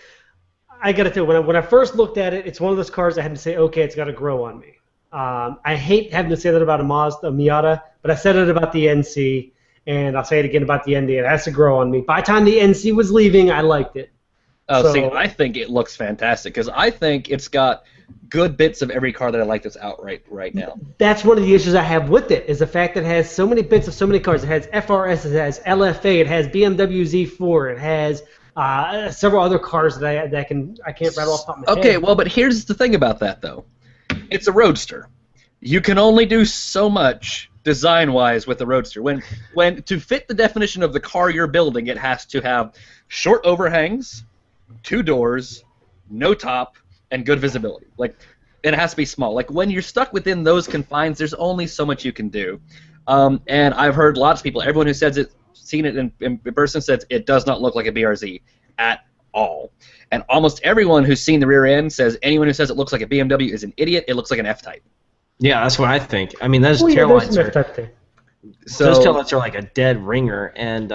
I got to tell you, when I first looked at it, it's one of those cars I had to say, okay, it's got to grow on me. I hate having to say that about a Miata, but I said it about the NC, and I'll say it again about the ND. It has to grow on me. By the time the NC was leaving, I liked it. Oh, So- see, I think it looks fantastic, because I think it's got good bits of every car that I like that's out right now. That's one of the issues I have with it, is the fact that it has so many bits of so many cars. It has FRS, it has LFA, it has BMW Z4, it has several other cars that I can't rattle off the top of my head. Okay, well, but here's the thing about that, though. It's a Roadster. You can only do so much design-wise with the Roadster. When to fit the definition of the car you're building, it has to have short overhangs, 2 doors, no top, and good visibility. Like, it has to be small. Like, when you're stuck within those confines, there's only so much you can do. And I've heard lots of people, everyone who says it, seen it in person, says it does not look like a BRZ at all. And almost everyone who's seen the rear end says anyone who says it looks like a BMW is an idiot. It looks like an F-Type. Yeah, that's what I think. I mean, those Oh, yeah, tail there's lights some are F-type thing. those tail lights are like a dead ringer, and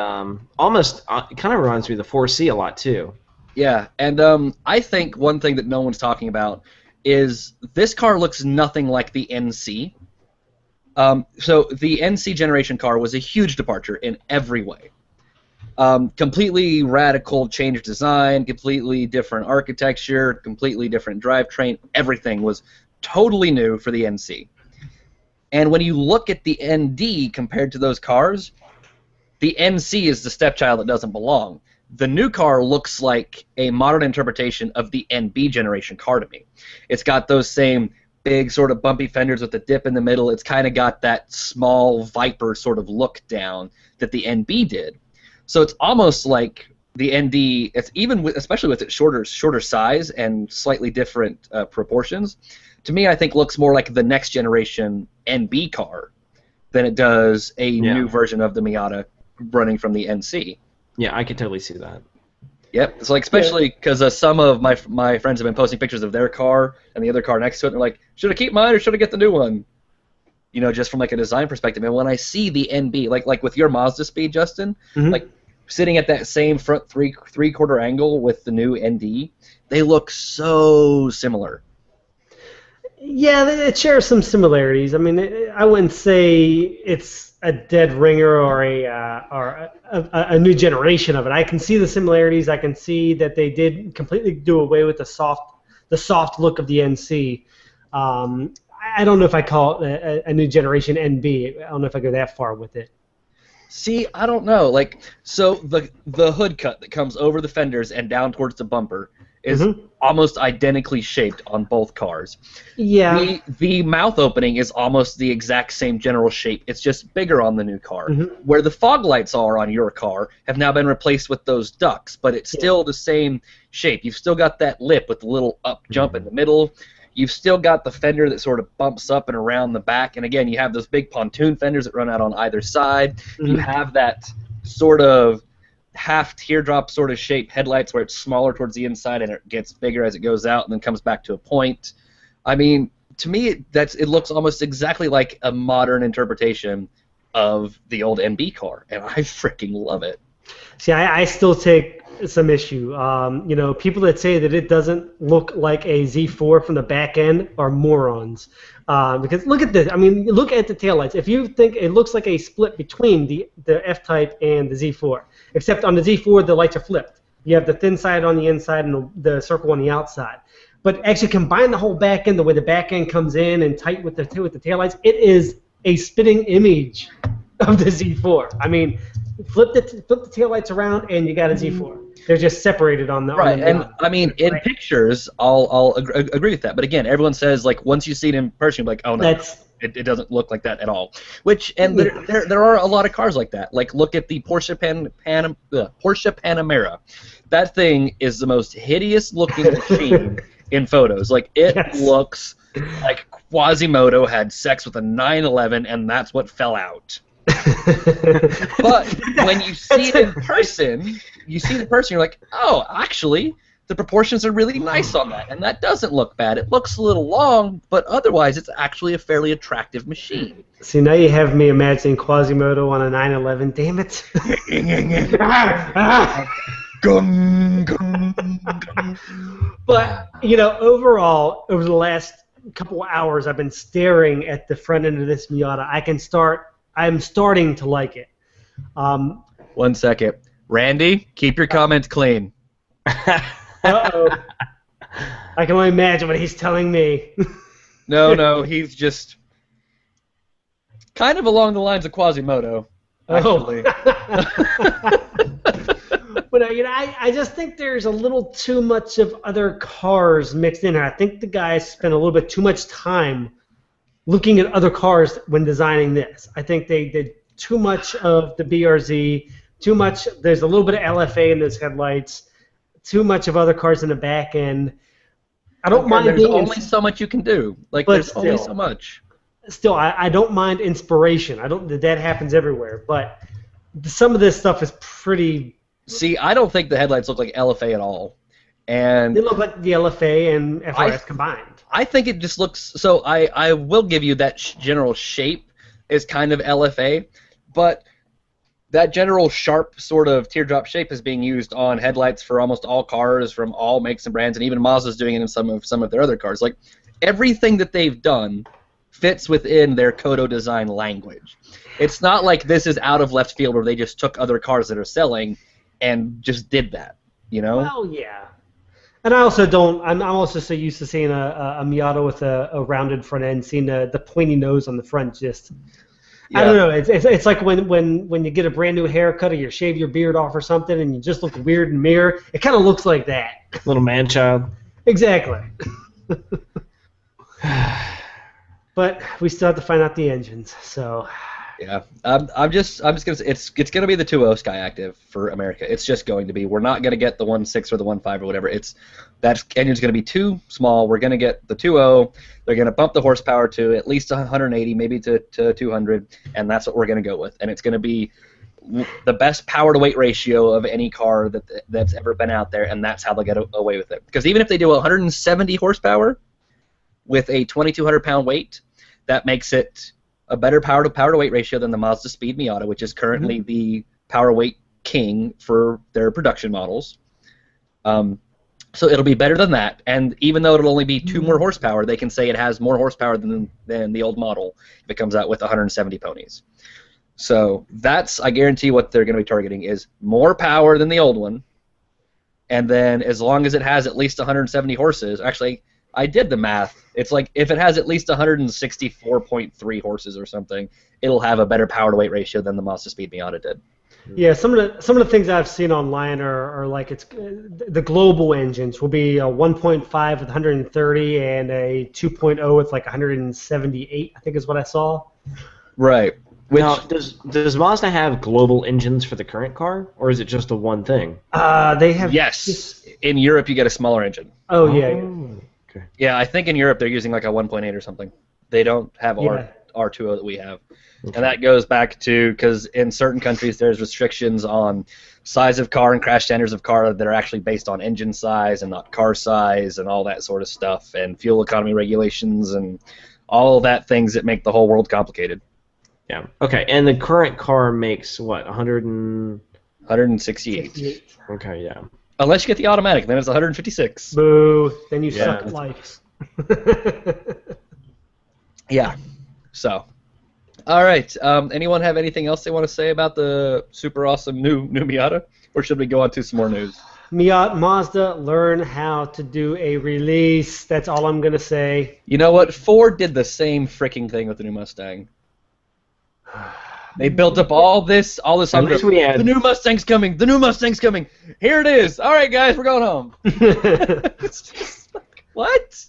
almost it kind of reminds me of the 4C a lot too. Yeah, and I think one thing that no one's talking about is this car looks nothing like the NC. So the NC generation car was a huge departure in every way. Completely radical change of design, completely different architecture, completely different drivetrain. Everything was totally new for the NC. And when you look at the ND compared to those cars, the NC is the stepchild that doesn't belong. The new car looks like a modern interpretation of the NB generation car to me. It's got those same big sort of bumpy fenders with the dip in the middle. It's kind of got that small Viper sort of look down that the NB did. So it's almost like the ND, it's even with, especially with its shorter size and slightly different proportions, to me I think looks more like the next generation NB car than it does a new version of the Miata running from the NC. Yeah, I could totally see that. Yep, it's like especially because some of my friends have been posting pictures of their car and the other car next to it, and they're like, should I keep mine or should I get the new one? You know, just from like a design perspective. And when I see the NB, like with your Mazda Speed, Justin, like sitting at that same front three-quarter angle with the new ND, they look so similar. Yeah, it shares some similarities. I mean, I wouldn't say it's a dead ringer or a new generation of it. I can see the similarities. I can see that they did completely do away with the soft look of the NC. I don't know if I call it a new generation NB. I don't know if I go that far with it. See, I don't know. Like, so the hood cut that comes over the fenders and down towards the bumper is almost identically shaped on both cars. Yeah. The mouth opening is almost the exact same general shape. It's just bigger on the new car. Where the fog lights are on your car have now been replaced with those ducts, but it's still the same shape. You've still got that lip with the little up jump in the middle. You've still got the fender that sort of bumps up and around the back. And again, you have those big pontoon fenders that run out on either side. You have that sort of half teardrop sort of shape headlights where it's smaller towards the inside and it gets bigger as it goes out and then comes back to a point. I mean, to me, it looks almost exactly like a modern interpretation of the old NB car, and I freaking love it. See, I still take some issue. You know, people that say that it doesn't look like a Z4 from the back end are morons. Because look at this. I mean, look at the taillights. If you think it looks like a split between the F-Type and the Z4, except on the Z4 the lights are flipped. You have the thin side on the inside and the circle on the outside. But actually combine the whole back end, the way the back end comes in and tight with the taillights, it is a spitting image of the Z4. I mean, flip the taillights around and you got a Z4. They're just separated on the right. And I mean, in pictures, I'll agree with that. But again, everyone says like once you see it in person, you're like, oh no, it doesn't look like that at all. Which there are a lot of cars like that. Like look at the Porsche Panamera. That thing is the most hideous looking machine in photos. Like it looks like Quasimodo had sex with a 911 and that's what fell out. But when you see it in person, you're like, oh, actually, the proportions are really nice on that, and that doesn't look bad. It looks a little long, but otherwise, it's actually a fairly attractive machine. See, now you have me imagining Quasimodo on a 911. Damn it! But you know, overall, over the last couple of hours, I've been staring at the front end of this Miata. I'm starting to like it. 1 second. Randy, keep your comments clean. Uh-oh. I can only imagine what he's telling me. No, he's just kind of along the lines of Quasimodo, actually. But you know, I just think there's a little too much of other cars mixed in here. I think the guys spent a little bit too much time looking at other cars when designing this. I think they did too much of the BRZ, too much. There's a little bit of LFA in those headlights, too much of other cars in the back end. I don't mind. There's only so much you can do. Like there's only so much. Still, I don't mind inspiration. That happens everywhere, but some of this stuff is pretty. See, I don't think the headlights look like LFA at all, and they look like the LFA and FRS combined. I think it just looks so. I will give you that general shape is kind of LFA, but that general sharp sort of teardrop shape is being used on headlights for almost all cars from all makes and brands, and even Mazda's doing it in some of their other cars. Like everything that they've done fits within their Kodo design language. It's not like this is out of left field where they just took other cars that are selling and just did that, you know? Well, yeah. And I also don't. I'm also so used to seeing a Miata with a rounded front end, seeing the pointy nose on the front. Just I don't know. It's like when you get a brand new haircut or you shave your beard off or something and you just look weird in the mirror. It kind of looks like that. Little man child. Exactly. But we still have to find out the engines. So. Yeah, I'm just gonna say it's gonna be the 2.0 Skyactiv for America. It's just going to be. We're not gonna get the 1.6 or the 1.5 or whatever. That engine's gonna be too small. We're gonna get the 2.0. They're gonna bump the horsepower to at least 180, maybe to 200, and that's what we're gonna go with. And it's gonna be the best power to weight ratio of any car that's ever been out there, and that's how they'll get away with it. Because even if they do 170 horsepower with a 2,200 pound weight, that makes it a better power to weight ratio than the Mazda Speed Miata, which is currently the power weight king for their production models. So it'll be better than that, and even though it'll only be 2 more horsepower, they can say it has more horsepower than the old model if it comes out with 170 ponies. So that's, I guarantee, what they're going to be targeting is more power than the old one, and then as long as it has at least 170 horses, actually, I did the math. It's like if it has at least 164.3 horses or something, it'll have a better power to weight ratio than the Mazda Speed Miata did. Yeah, some of the things I've seen online are like it's the global engines will be a 1.5 with 130 and a 2.0 with like 178. I think is what I saw. Right. Now, does Mazda have global engines for the current car, or is it just a one thing? They have. Yes. In Europe, you get a smaller engine. Oh yeah. Okay. Yeah, I think in Europe they're using like a 1.8 or something. They don't have R2.0 that we have. Okay. And that goes back to because in certain countries there's restrictions on size of car and crash standards of car that are actually based on engine size and not car size and all that sort of stuff, and fuel economy regulations and all that things that make the whole world complicated. Yeah. Okay, and the current car makes what, 168. Okay, yeah. Unless you get the automatic, then it's 156. Boo! Then you suck at life. Yeah. So, all right. Anyone have anything else they want to say about the super awesome new Miata, or should we go on to some more news? Mazda, learn how to do a release. That's all I'm gonna say. You know what? Ford did the same freaking thing with the new Mustang. They built up all this hunger. The new Mustang's coming. The new Mustang's coming. Here it is. All right, guys, we're going home. It's just like, what?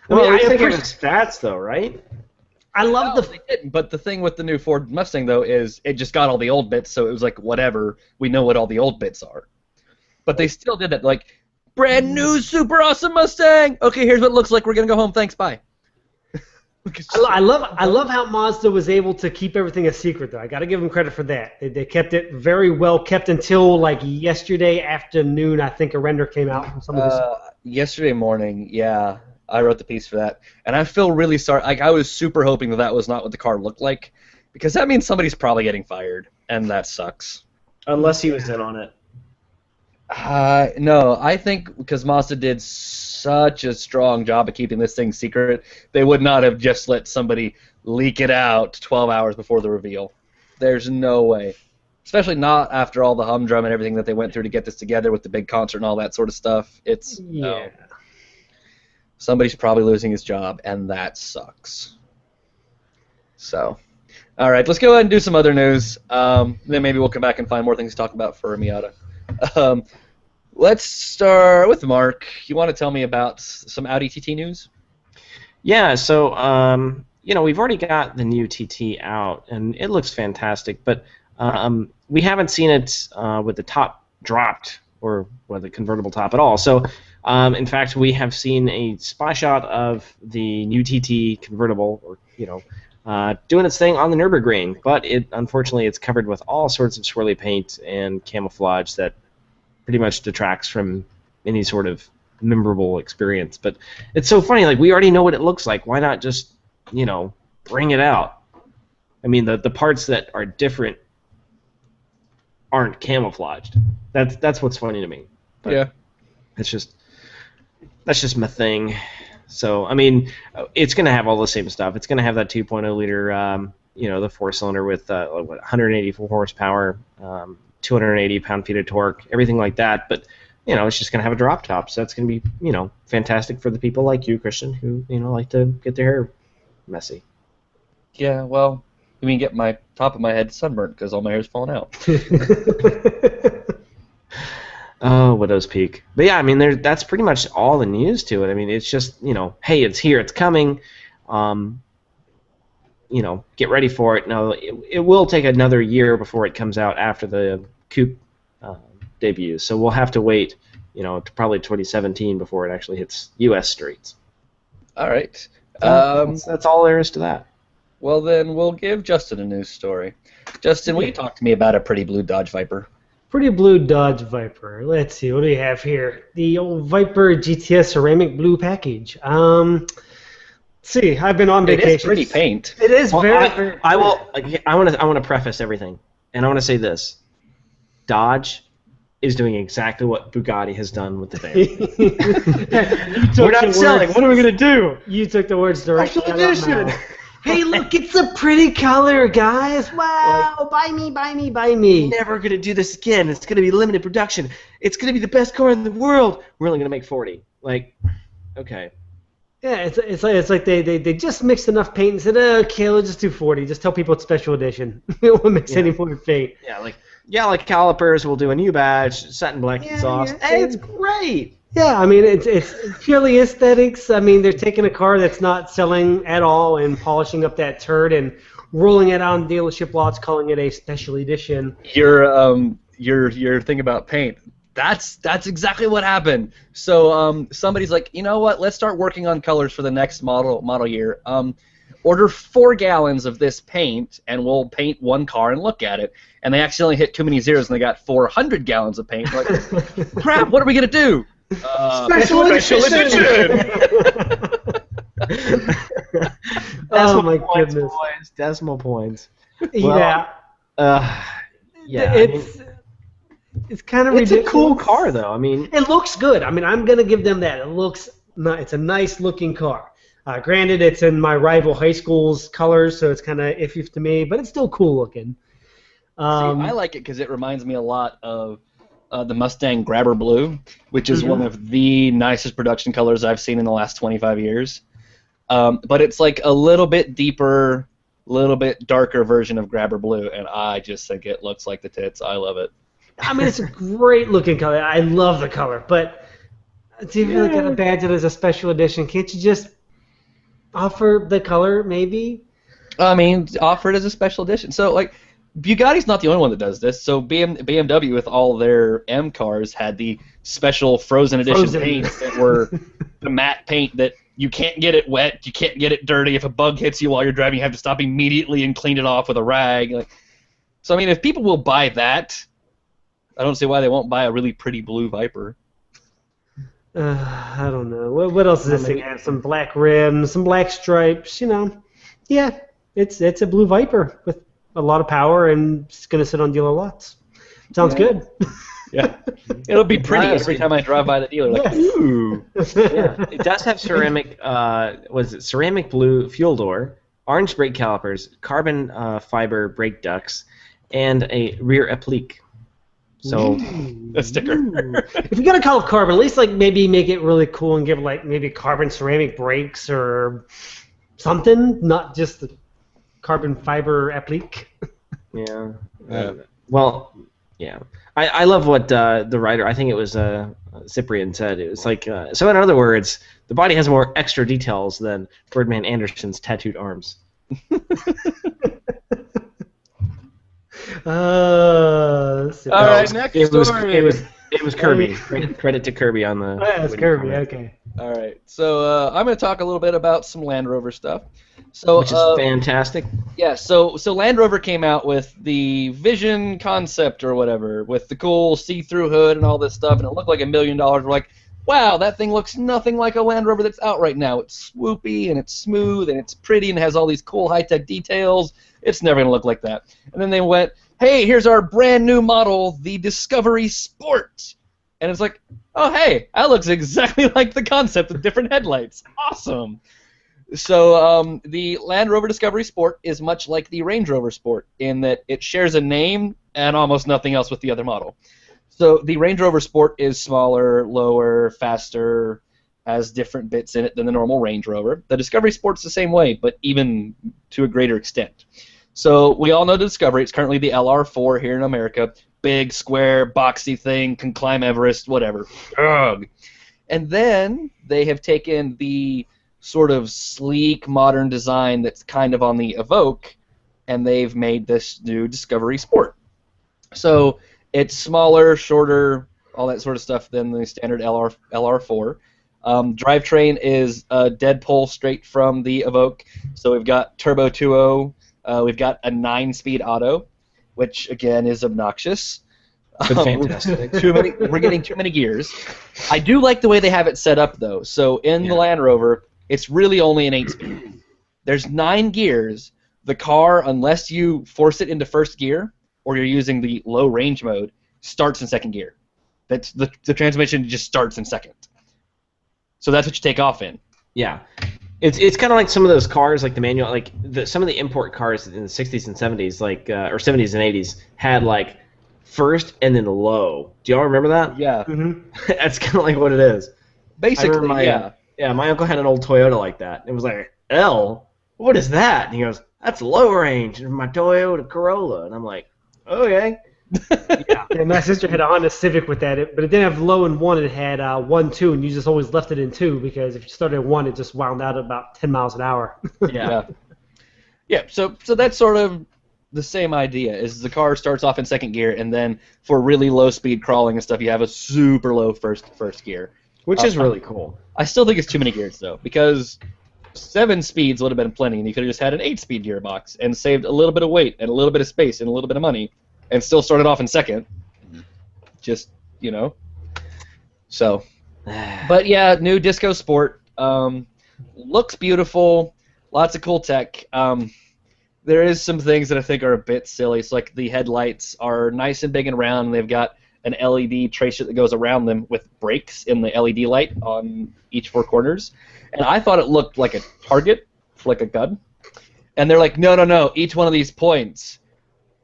Well, I think it was stats, though, right? I love they didn't. But the thing with the new Ford Mustang, though, is it just got all the old bits, so it was like, whatever. We know what all the old bits are. But they still did that, like, brand new super awesome Mustang. Okay, here's what it looks like. We're gonna go home. Thanks. Bye. I love how Mazda was able to keep everything a secret, though. I got to give them credit for that. They kept it very well kept until like yesterday afternoon. I think a render came out from some of this. Yesterday morning, yeah, I wrote the piece for that, and I feel really sorry. Like I was super hoping that was not what the car looked like, because that means somebody's probably getting fired, and that sucks. Unless he was in on it. No, I think because Mazda did such a strong job of keeping this thing secret, they would not have just let somebody leak it out 12 hours before the reveal. There's no way. Especially not after all the humdrum and everything that they went through to get this together with the big concert and all that sort of stuff. Somebody's probably losing his job, and that sucks. So, all right, let's go ahead and do some other news. Then maybe we'll come back and find more things to talk about for Miata. Let's start with Mark. You want to tell me about some Audi TT news? Yeah, so we've already got the new TT out, and it looks fantastic, but we haven't seen it with the top dropped or with a convertible top at all. So, in fact, we have seen a spy shot of the new TT convertible, or doing its thing on the Nurburgring, but unfortunately it's covered with all sorts of swirly paint and camouflage that pretty much detracts from any sort of memorable experience. But it's so funny, like we already know what it looks like. Why not just, bring it out? I mean, the parts that are different aren't camouflaged. That's what's funny to me. But yeah. That's just my thing. So, I mean, it's going to have all the same stuff. It's going to have that 2.0 liter, the four-cylinder with 184 horsepower, 280 pound-feet of torque, everything like that. But, it's just going to have a drop top. So that's going to be, fantastic for the people like you, Christian, who, like to get their hair messy. Yeah, well, You mean get my top of my head sunburnt because all my hair's falling out. Oh, Widow's Peak. But yeah, I mean, that's pretty much all the news to it. I mean, it's just, hey, it's here, it's coming. Get ready for it. Now, it will take another year before it comes out after the Coupe debuts, so we'll have to wait, to probably 2017 before it actually hits U.S. streets. All right. That's all there is to that. Well, then we'll give Justin a news story. Justin, will you talk to me about a pretty blue Dodge Viper? Pretty blue Dodge Viper. Let's see, what do we have here? The old Viper GTS ceramic blue package. Let's see, I've been on vacation. It is pretty paint. It is very. I want to preface everything, and I want to say this: Dodge is doing exactly what Bugatti has done with the van. We're not selling. What are we gonna do? You took the words directly out of my Edition. mouth. Hey, look, it's a pretty color, guys. Wow, buy me, buy me, buy me. Never gonna do this again. It's gonna be limited production. It's gonna be the best car in the world. We're only gonna make 40. Okay. Yeah, it's like they just mixed enough paint and said, okay, we'll just do 40. Just tell people it's special edition. We won't mix any more paint. Yeah, like calipers. We'll do a new badge, satin black exhaust. Yeah. Hey, it's great. Yeah, I mean, it's purely aesthetics. I mean, they're taking a car that's not selling at all and polishing up that turd and rolling it on dealership lots, calling it a special edition. Your thing about paint. That's exactly what happened. So somebody's like, you know what? Let's start working on colors for the next model year. Order 4 gallons of this paint, and we'll paint one car and look at it. And they accidentally hit too many zeros, and they got 400 gallons of paint. Like, crap! What are we gonna do? Special edition! Oh my goodness! Boys, decimal points. Yeah. It's kind of ridiculous. It's a cool car, though. I mean, it looks good. I mean, I'm gonna give them that. It's a nice looking car. Granted, it's in my rival high school's colors, so it's kind of iffy to me, but it's still cool looking. I like it because it reminds me a lot of the Mustang Grabber Blue, which is one of the nicest production colors I've seen in the last 25 years. But it's like a little bit deeper, little bit darker version of Grabber Blue, and I just think it looks like the tits. I love it. I mean, it's a great looking color. I love the color, but do you really got to badge it as a special edition? Can't you just offer the color, maybe? I mean, offer it as a special edition. So, like, Bugatti's not the only one that does this. So BMW with all their M cars had the special frozen edition paints that were the matte paint that you can't get it wet, you can't get it dirty. If a bug hits you while you're driving, you have to stop immediately and clean it off with a rag. So, I mean, if people will buy that, I don't see why they won't buy a really pretty blue Viper. I don't know. What else does this thing have? Some black rims, some black stripes, Yeah, it's a blue Viper with a lot of power and it's going to sit on dealer lots. Sounds good. Yeah. It'll be pretty every time I drive by the dealer. Like, ooh. Yeah. It does have ceramic, ceramic blue fuel door, orange brake calipers, carbon fiber brake ducts, and a rear applique. So a sticker. If you're gonna call it carbon, at least maybe make it really cool and give maybe carbon ceramic brakes or something, not just the carbon fiber applique. Yeah. Well, yeah. I love what the writer, I think it was Cyprian, said. It was like, so in other words, the body has more extra details than Birdman Anderson's tattooed arms. All right, next story. It was Kirby. Credit to Kirby on the. Oh, yeah, it's Kirby. Okay. All right, so I'm going to talk a little bit about some Land Rover stuff. So, which is fantastic. Yeah. So Land Rover came out with the Vision concept or whatever, with the cool see-through hood and all this stuff, and it looked like $1 million. We're like, wow, that thing looks nothing like a Land Rover that's out right now. It's swoopy and it's smooth and it's pretty and has all these cool high-tech details. It's never going to look like that. And then they went, hey, here's our brand new model, the Discovery Sport. And it's like, oh, hey, that looks exactly like the concept with different headlights. Awesome. So the Land Rover Discovery Sport is much like the Range Rover Sport in that it shares a name and almost nothing else with the other model. So the Range Rover Sport is smaller, lower, faster, has different bits in it than the normal Range Rover. The Discovery Sport's the same way, but even to a greater extent. So we all know the Discovery. It's currently the LR4 here in America. Big, square, boxy thing, can climb Everest, whatever. Ugh. And then they have taken the sort of sleek, modern design that's kind of on the Evoque, and they've made this new Discovery Sport. So it's smaller, shorter, all that sort of stuff than the standard LR4. Drivetrain is dead pull straight from the Evoque. So we've got Turbo 2.0. We've got a 9-speed auto, which again is obnoxious. But fantastic. We're getting too many gears. I do like the way they have it set up, though. So in the Land Rover, it's really only an 8-speed. There's 9 gears. The car, unless you force it into first gear or you're using the low range mode, starts in second gear. That's the transmission just starts in second. So that's what you take off in. Yeah. It's kind of like some of those cars, like the manual, like some of the import cars in the 60s and 70s, like or 70s and 80s, had like first and then low. Do y'all remember that? Yeah. Mm-hmm. That's kind of like what it is. Basically, Yeah, my uncle had an old Toyota like that. It was like, L? What is that? And he goes, that's low range in my Toyota Corolla. And I'm like, okay. Yeah. And my sister had a Honda Civic with that, but it didn't have low in 1. It had 1, 2, and you just always left it in 2 because if you started at 1, it just wound out at about 10 miles an hour. Yeah. So that's sort of the same idea. Is the car starts off in second gear, and then for really low speed crawling and stuff, you have a super low first gear, Which is really cool. I still think it's too many gears though, because 7 speeds would have been plenty, and you could have just had an 8-speed gearbox and saved a little bit of weight and a little bit of space and a little bit of money, and still started off in second. Just, you know. So, but yeah, new Disco Sport. Looks beautiful. Lots of cool tech. There is some things that I think are a bit silly. It's like the headlights are nice and big and round, and they've got an LED tracer that goes around them with brakes in the LED light on each 4 corners. And I thought it looked like a target, like a gun. And they're like, no. Each one of these points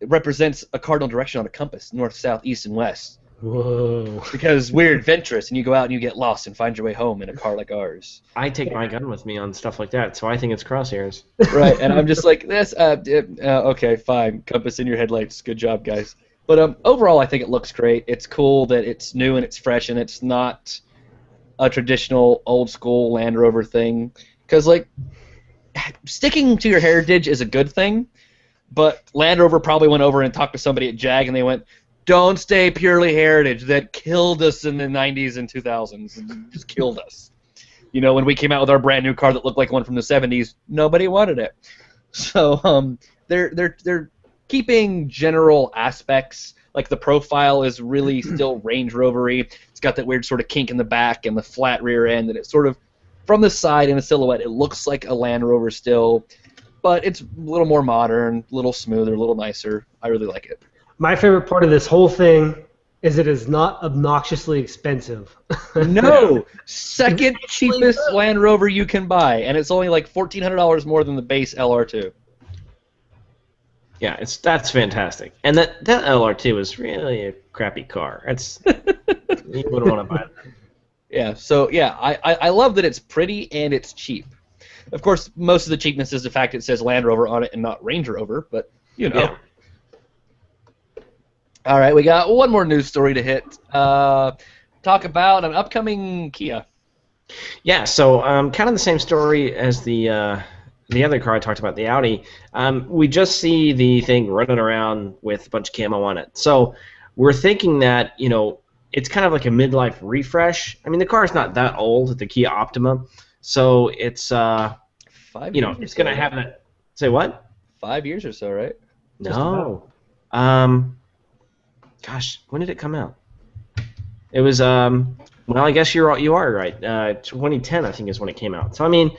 represents a cardinal direction on a compass, north, south, east, and west. Whoa. Because we're adventurous, and you go out and you get lost and find your way home in a car like ours. I take my gun with me on stuff like that, so I think it's crosshairs. Right, and I'm just like, this, okay, fine, compass in your headlights, good job, guys. But overall, I think it looks great. It's cool that it's new and it's fresh, and it's not a traditional old-school Land Rover thing. Because, like, sticking to your heritage is a good thing, but Land Rover probably went over and talked to somebody at Jag, and they went, don't stay purely heritage. That killed us in the 90s and 2000s. It just killed us. You know, when we came out with our brand new car that looked like one from the 70s, nobody wanted it. So they're keeping general aspects. Like the profile is really still Range Rover-y. It's got that weird sort of kink in the back and the flat rear end, and it's sort of from the side in a silhouette. It looks like a Land Rover still, but it's a little more modern, a little smoother, a little nicer. I really like it. My favorite part of this whole thing is it is not obnoxiously expensive. No, second cheapest Land Rover you can buy, and it's only like $1,400 more than the base LR2. Yeah, that's fantastic. And that LR2 is really a crappy car. It's you wouldn't want to buy it. Yeah, so yeah, I love that it's pretty and it's cheap. Of course, most of the cheapness is the fact it says Land Rover on it and not Range Rover, but you know. Yeah. All right, we got one more news story to hit. Talk about an upcoming Kia. Yeah, so kind of the same story as the other car I talked about, the Audi. We just see the thing running around with a bunch of camo on it. So we're thinking that, you know, it's kind of like a midlife refresh. I mean, the car's not that old, the Kia Optima. So it's, 5 years. You know, it's going to have that. Say what? 5 years or so, right? No. Gosh, when did it come out? It was, well, I guess you are right. 2010, I think, is when it came out. So, I mean,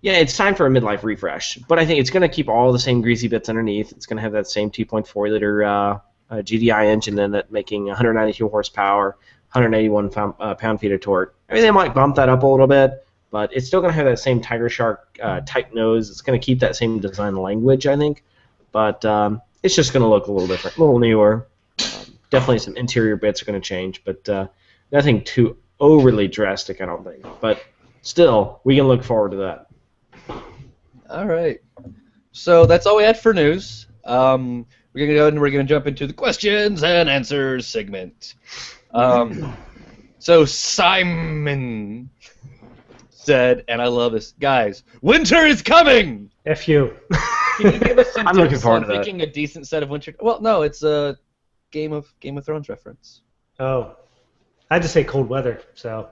yeah, it's time for a midlife refresh. But I think it's going to keep all the same greasy bits underneath. It's going to have that same 2.4-liter GDI engine in it, making 192 horsepower, 181 pound-feet of torque. I mean, they might bump that up a little bit, but it's still going to have that same Tiger Shark type nose. It's going to keep that same design language, I think. But it's just going to look a little different, a little newer. Definitely some interior bits are going to change, but nothing too overly drastic, I don't think. But still, we can look forward to that. All right. So that's all we had for news. We're gonna go and we're gonna jump into the questions and answers segment. So Simon said, and I love this, guys, winter is coming. F you. Can you give us some I'm tips looking forward on to that. picking a decent set of winter? Well, no, it's a Game of Thrones reference. Oh, I just say cold weather. So.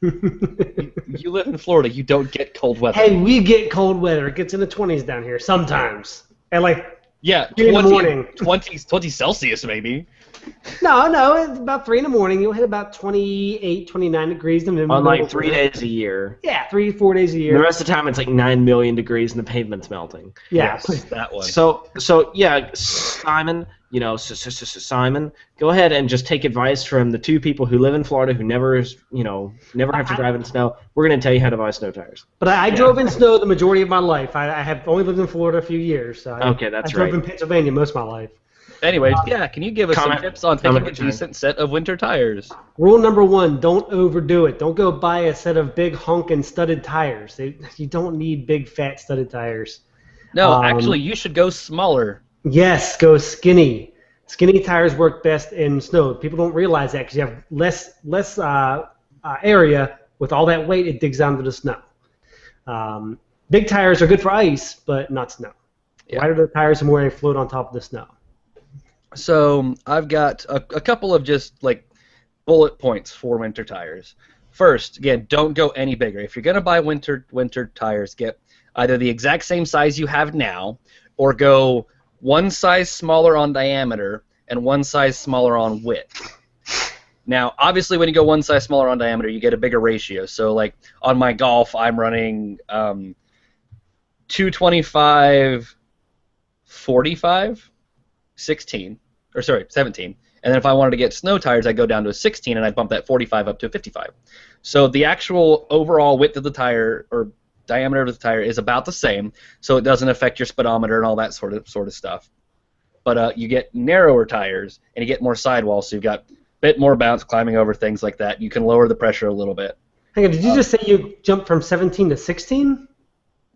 You live in Florida. You don't get cold weather. Hey, we get cold weather. It gets in the 20s down here sometimes. And like, Yeah, 3 in the morning. 20 Celsius maybe. No, it's about 3 in the morning. You'll hit about 28, 29 degrees. In the On middle like of 3 winter. days a year. Yeah, 3-4 days a And the year. rest of the time it's like 9 million degrees and the pavement's melting. Yeah. Yes, that one. So yeah, Simon, Simon, go ahead and just take advice from the 2 people who live in Florida who never have to drive in snow. We're going to tell you how to buy snow tires. But I drove in snow the majority of my life. I have only lived in Florida a few years. So Okay, that's I drove right. in Pennsylvania most of my life. Anyways, yeah, can you give us some Comment- tips on picking a comment return. decent set of winter tires? Rule number 1, don't overdo it. Don't go buy a set of big honking studded tires. You don't need big fat studded tires. No, actually, you should go smaller. Yes, go skinny. Skinny tires work best in snow. People don't realize that because you have less area with all that weight. It digs onto the snow. Big tires are good for ice, but not snow. Yeah. Wider the tires, the more they float on top of the snow. So I've got a couple of just like bullet points for winter tires. First, again, don't go any bigger. If you're gonna buy winter tires, get either the exact same size you have now, or go one size smaller on diameter and one size smaller on width. Now, obviously, when you go one size smaller on diameter, you get a bigger ratio. So, like on my Golf, I'm running 225, 45, 16. Or sorry, 17. And then if I wanted to get snow tires, I'd go down to a 16, and I'd bump that 45 up to a 55. So the actual overall width of the tire or diameter of the tire is about the same, so it doesn't affect your speedometer and all that sort of stuff. But you get narrower tires, and you get more sidewall, so you've got a bit more bounce climbing over things like that. You can lower the pressure a little bit. Hang on, did you just say you jumped from 17 to 16?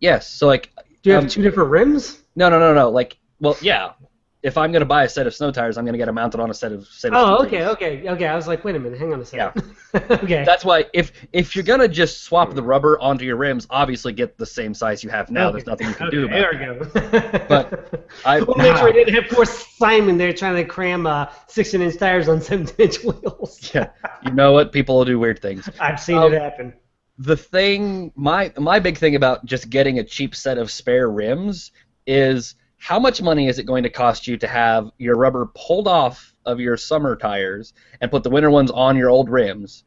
Yes, so like... Do you have 2 different rims? No. Like, well, yeah. If I'm going to buy a set of snow tires, I'm going to get them mounted on a set of Oh, snow tires. okay. I was like, wait a minute, hang on a second. Okay. That's why if you're going to just swap the rubber onto your rims, obviously get the same size you have now. Okay. There's nothing you can do about There it. we go. But I we'll make sure we didn't have poor Simon there trying to cram 16-inch tires on 17-inch wheels. Yeah, you know what? People will do weird things. I've seen it happen. The thing, my big thing about just getting a cheap set of spare rims is how much money is it going to cost you to have your rubber pulled off of your summer tires and put the winter ones on your old rims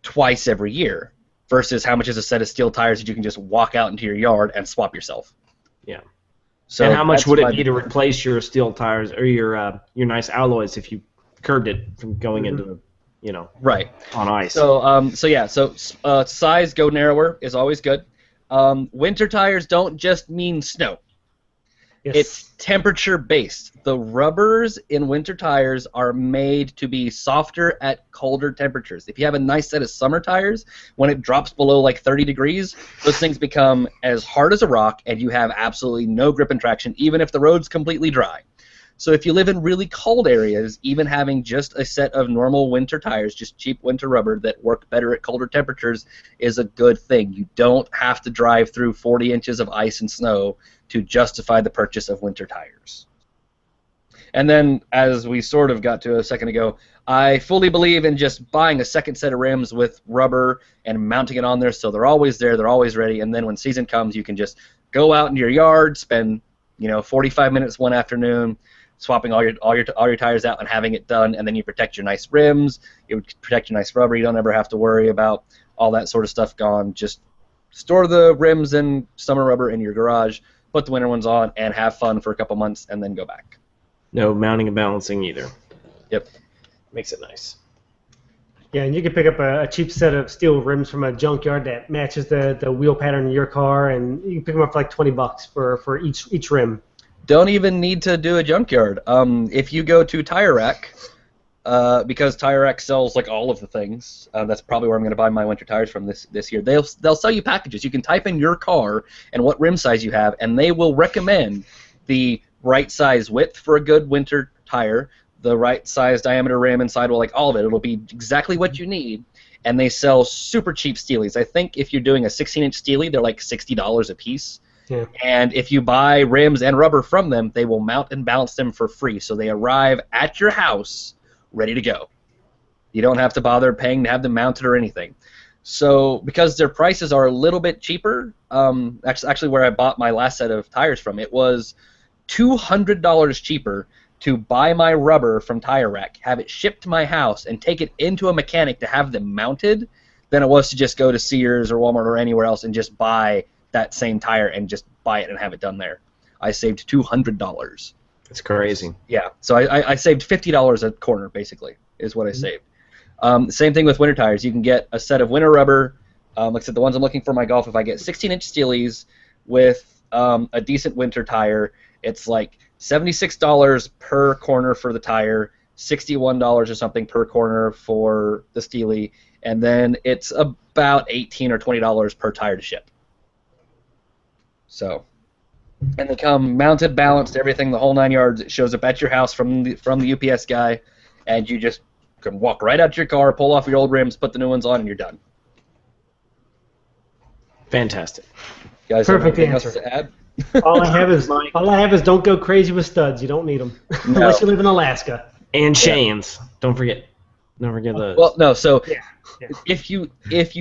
twice every year versus how much is a set of steel tires that you can just walk out into your yard and swap yourself? Yeah. So and how much that's would my it be to big thing. replace your steel tires or your nice alloys if you curved it from going into the, Right. on ice? So size go narrower is always good. Winter tires don't just mean snow. Yes. It's temperature based. The rubbers in winter tires are made to be softer at colder temperatures. If you have a nice set of summer tires, when it drops below like 30 degrees, those things become as hard as a rock and you have absolutely no grip and traction, even if the road's completely dry. So if you live in really cold areas, even having just a set of normal winter tires, just cheap winter rubber that work better at colder temperatures is a good thing. You don't have to drive through 40 inches of ice and snow to justify the purchase of winter tires. And then, as we sort of got to a second ago, I fully believe in just buying a second set of rims with rubber and mounting it on there so they're always there, they're always ready, and then when season comes, you can just go out into your yard, spend 45 minutes one afternoon, swapping all your tires out and having it done, and then you protect your nice rims, you protect your nice rubber, you don't ever have to worry about all that sort of stuff gone. Just store the rims and summer rubber in your garage, put the winter ones on, and have fun for a couple months, and then go back. No mounting and balancing either. Yep. Makes it nice. Yeah, and you can pick up a cheap set of steel rims from a junkyard that matches the wheel pattern in your car, and you can pick them up for like $20 for each rim. Don't even need to do a junkyard. If you go to Tire Rack, because Tire Rack sells like all of the things, that's probably where I'm going to buy my winter tires from this year. They'll sell you packages. You can type in your car and what rim size you have, and they will recommend the right size width for a good winter tire, the right size diameter rim and sidewall, like all of it. It'll be exactly what you need. And they sell super cheap Steelies. I think if you're doing a 16-inch Steely, they're like $60 a piece. Yeah. And if you buy rims and rubber from them, they will mount and balance them for free. So they arrive at your house ready to go. You don't have to bother paying to have them mounted or anything. So because their prices are a little bit cheaper, actually where I bought my last set of tires from, it was $200 cheaper to buy my rubber from Tire Rack, have it shipped to my house, and take it into a mechanic to have them mounted than it was to just go to Sears or Walmart or anywhere else and just buy that same tire and just buy it and have it done there. I saved $200. It's crazy. Yeah, so I saved $50 a corner, basically, is what I saved. Same thing with winter tires. You can get a set of winter rubber. Like I said, the ones I'm looking for my Golf, if I get 16-inch Steelies with a decent winter tire, it's like $76 per corner for the tire, $61 or something per corner for the Steely, and then it's about $18 or $20 per tire to ship. So, and they come mounted, balanced, everything, the whole 9 yards. It shows up at your house from the UPS guy, and you just can walk right out to your car, pull off your old rims, put the new ones on, and you're done. Fantastic. You guys, Perfect have anything else answer. to add? All I have is don't go crazy with studs. You don't need them unless you live in Alaska. And chains. Don't forget those. Well, no. So Yeah. if you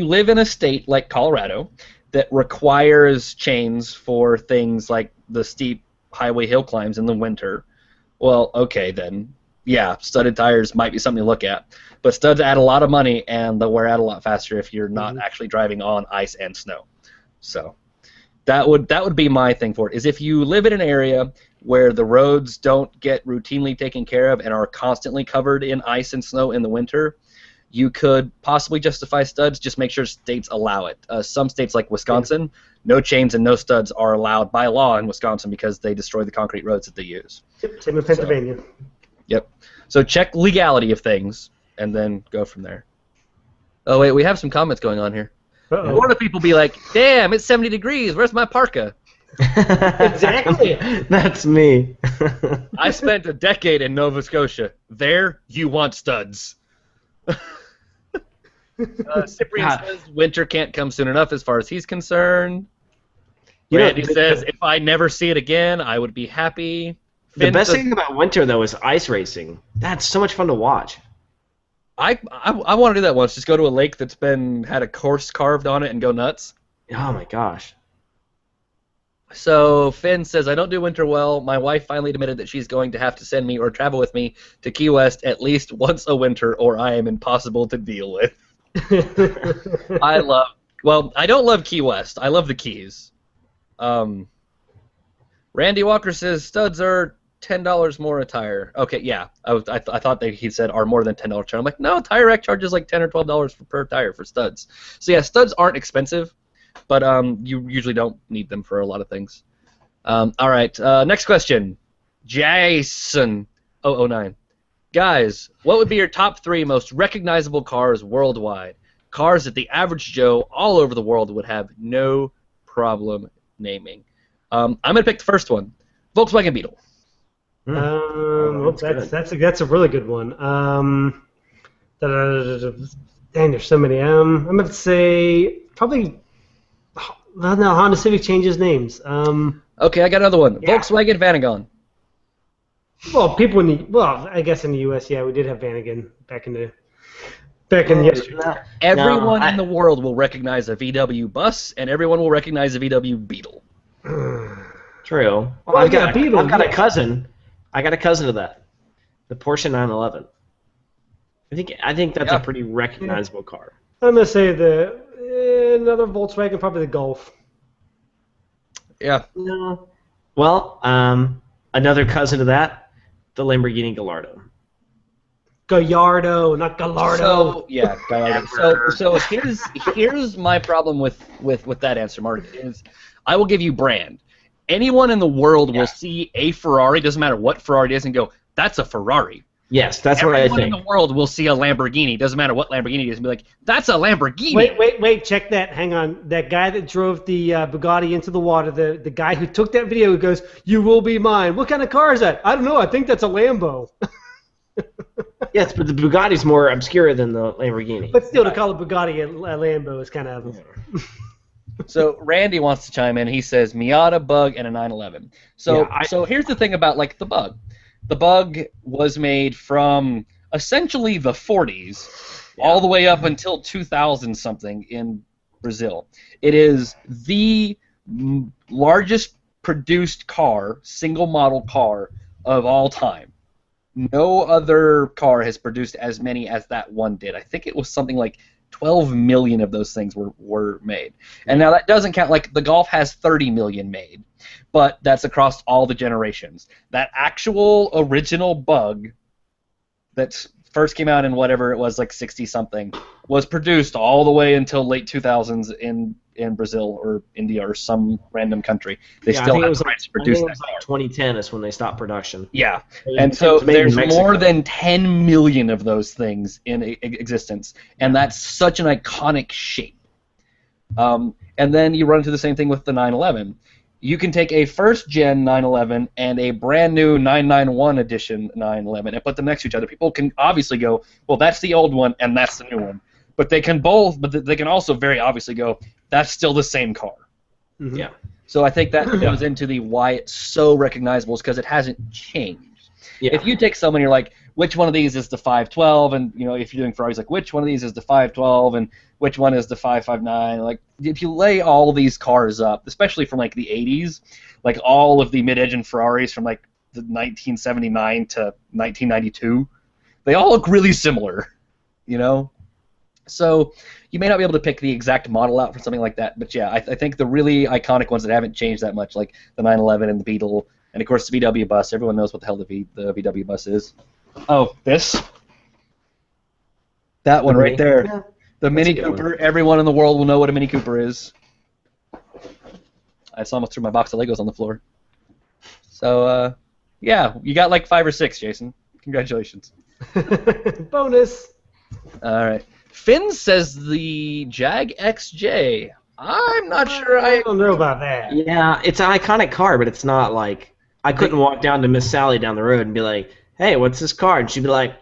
live in a state like Colorado that requires chains for things like the steep highway hill climbs in the winter, well, okay then. Yeah, studded tires might be something to look at. But studs add a lot of money, and they'll wear out a lot faster if you're not actually driving on ice and snow. So that would be my thing for it, is if you live in an area where the roads don't get routinely taken care of and are constantly covered in ice and snow in the winter, you could possibly justify studs. Just make sure states allow it. Some states like Wisconsin, no chains and no studs are allowed by law in Wisconsin because they destroy the concrete roads that they use. Same in Pennsylvania. Yep. So check legality of things and then go from there. Oh, wait, we have some comments going on here. Uh-oh. Florida people be like, damn, it's 70 degrees. Where's my parka? Exactly. That's me. I spent a decade in Nova Scotia. There, you want studs. Cyprian God. says winter can't come soon enough as far as he's concerned. You know, Randy says, if I never see it again, I would be happy. The Finn best says, thing about winter, though, is ice racing. That's so much fun to watch. I want to do that once. Just go to a lake that's had a course carved on it and go nuts. Oh, my gosh. So Finn says, I don't do winter well. My wife finally admitted that she's going to have to send me or travel with me to Key West at least once a winter, or I am impossible to deal with. I don't love Key West. I love the Keys. Randy Walker says studs are $10 more a tire. Okay, yeah. I thought that he said are more than $10 a tire. I'm like, no, Tire Rack charges like $10 or $12 per tire for studs. So yeah, studs aren't expensive, but you usually don't need them for a lot of things. All right, next question. Jason 009. Guys, what would be your top 3 most recognizable cars worldwide? Cars that the average Joe all over the world would have no problem naming. I'm going to pick the first one. Volkswagen Beetle. That's a really good one. Dang, there's so many. I'm going to say probably. Well, no, Honda Civic changes names. Okay, I got another one. Yeah. Volkswagen Vanagon. Well, I guess in the U.S., yeah, we did have Vanagon back in yesterday. Everyone in the world will recognize a VW bus, and everyone will recognize a VW Beetle. True. Well, I've yeah, got Beetle, a yeah. cousin. I got a cousin of that. The Porsche 911. I think that's Yeah. a pretty recognizable car. I'm gonna say another Volkswagen, probably the Golf. Yeah. No. Well, another cousin of that, the Lamborghini Gallardo. Gallardo, not Gallardo. So yeah, Gallardo. So here's my problem with that answer, Mark. Is I will give you brand. Anyone in the world will see a Ferrari, doesn't matter what Ferrari it is, and go, that's a Ferrari. Yes, that's what I Everyone in think. the world will see a Lamborghini. Doesn't matter what Lamborghini it is, and be like, "That's a Lamborghini." Wait, check that. Hang on. That guy that drove the Bugatti into the water, the guy who took that video, who goes, "You will be mine." What kind of car is that? I don't know. I think that's a Lambo. Yes, but the Bugatti's more obscure than the Lamborghini. But still, to call a Bugatti a Lambo is kind of... So Randy wants to chime in. He says Miata, Bug, and a 911. So so here's the thing about like the Bug. The Bug was made from essentially the 40s all the way up until 2000 something in Brazil. It is the largest produced car, single model car of all time. No other car has produced as many as that one did. I think it was something like 12 million of those things were made. And now that doesn't count, like the Golf has 30 million made, but that's across all the generations. That actual original Bug that first came out in whatever it was, like 60-something, was produced all the way until late 2000s in Brazil or India or some random country. They still have the rights to produce that car. 2010 is when they stopped production. Yeah, and so there's more than 10 million of those things in existence, and that's such an iconic shape. And then you run into the same thing with the 911. You can take a first-gen 911 and a brand-new 991 edition 911 and put them next to each other. People can obviously go, well, that's the old one and that's the new one. But they can both. But they can also very obviously go, that's still the same car. Mhm. Yeah. So I think that goes into the why it's so recognizable is because it hasn't changed. Yeah. If you take someone, you're like, which one of these is the 512? And you know, if you're doing Ferraris, like, which one of these is the 512? And which one is the 559? Like, if you lay all these cars up, especially from like the 80s, like all of the mid-engine Ferraris from like the 1979 to 1992, they all look really similar, you know. So you may not be able to pick the exact model out for something like that, but yeah, I think the really iconic ones that haven't changed that much, like the 911 and the Beetle, and of course the VW bus. Everyone knows what the hell the VW bus is. Oh, this? That one right there. Yeah. The Mini Cooper. Everyone in the world will know what a Mini Cooper is. I almost threw my box of Legos on the floor. So, yeah, you got like 5 or 6, Jason. Congratulations. Bonus. All right. Finn says the Jag XJ. I'm not sure I don't know about that. Yeah, it's an iconic car, but it's not like I couldn't walk down to Miss Sally down the road and be like, "Hey, what's this car?" And she'd be like,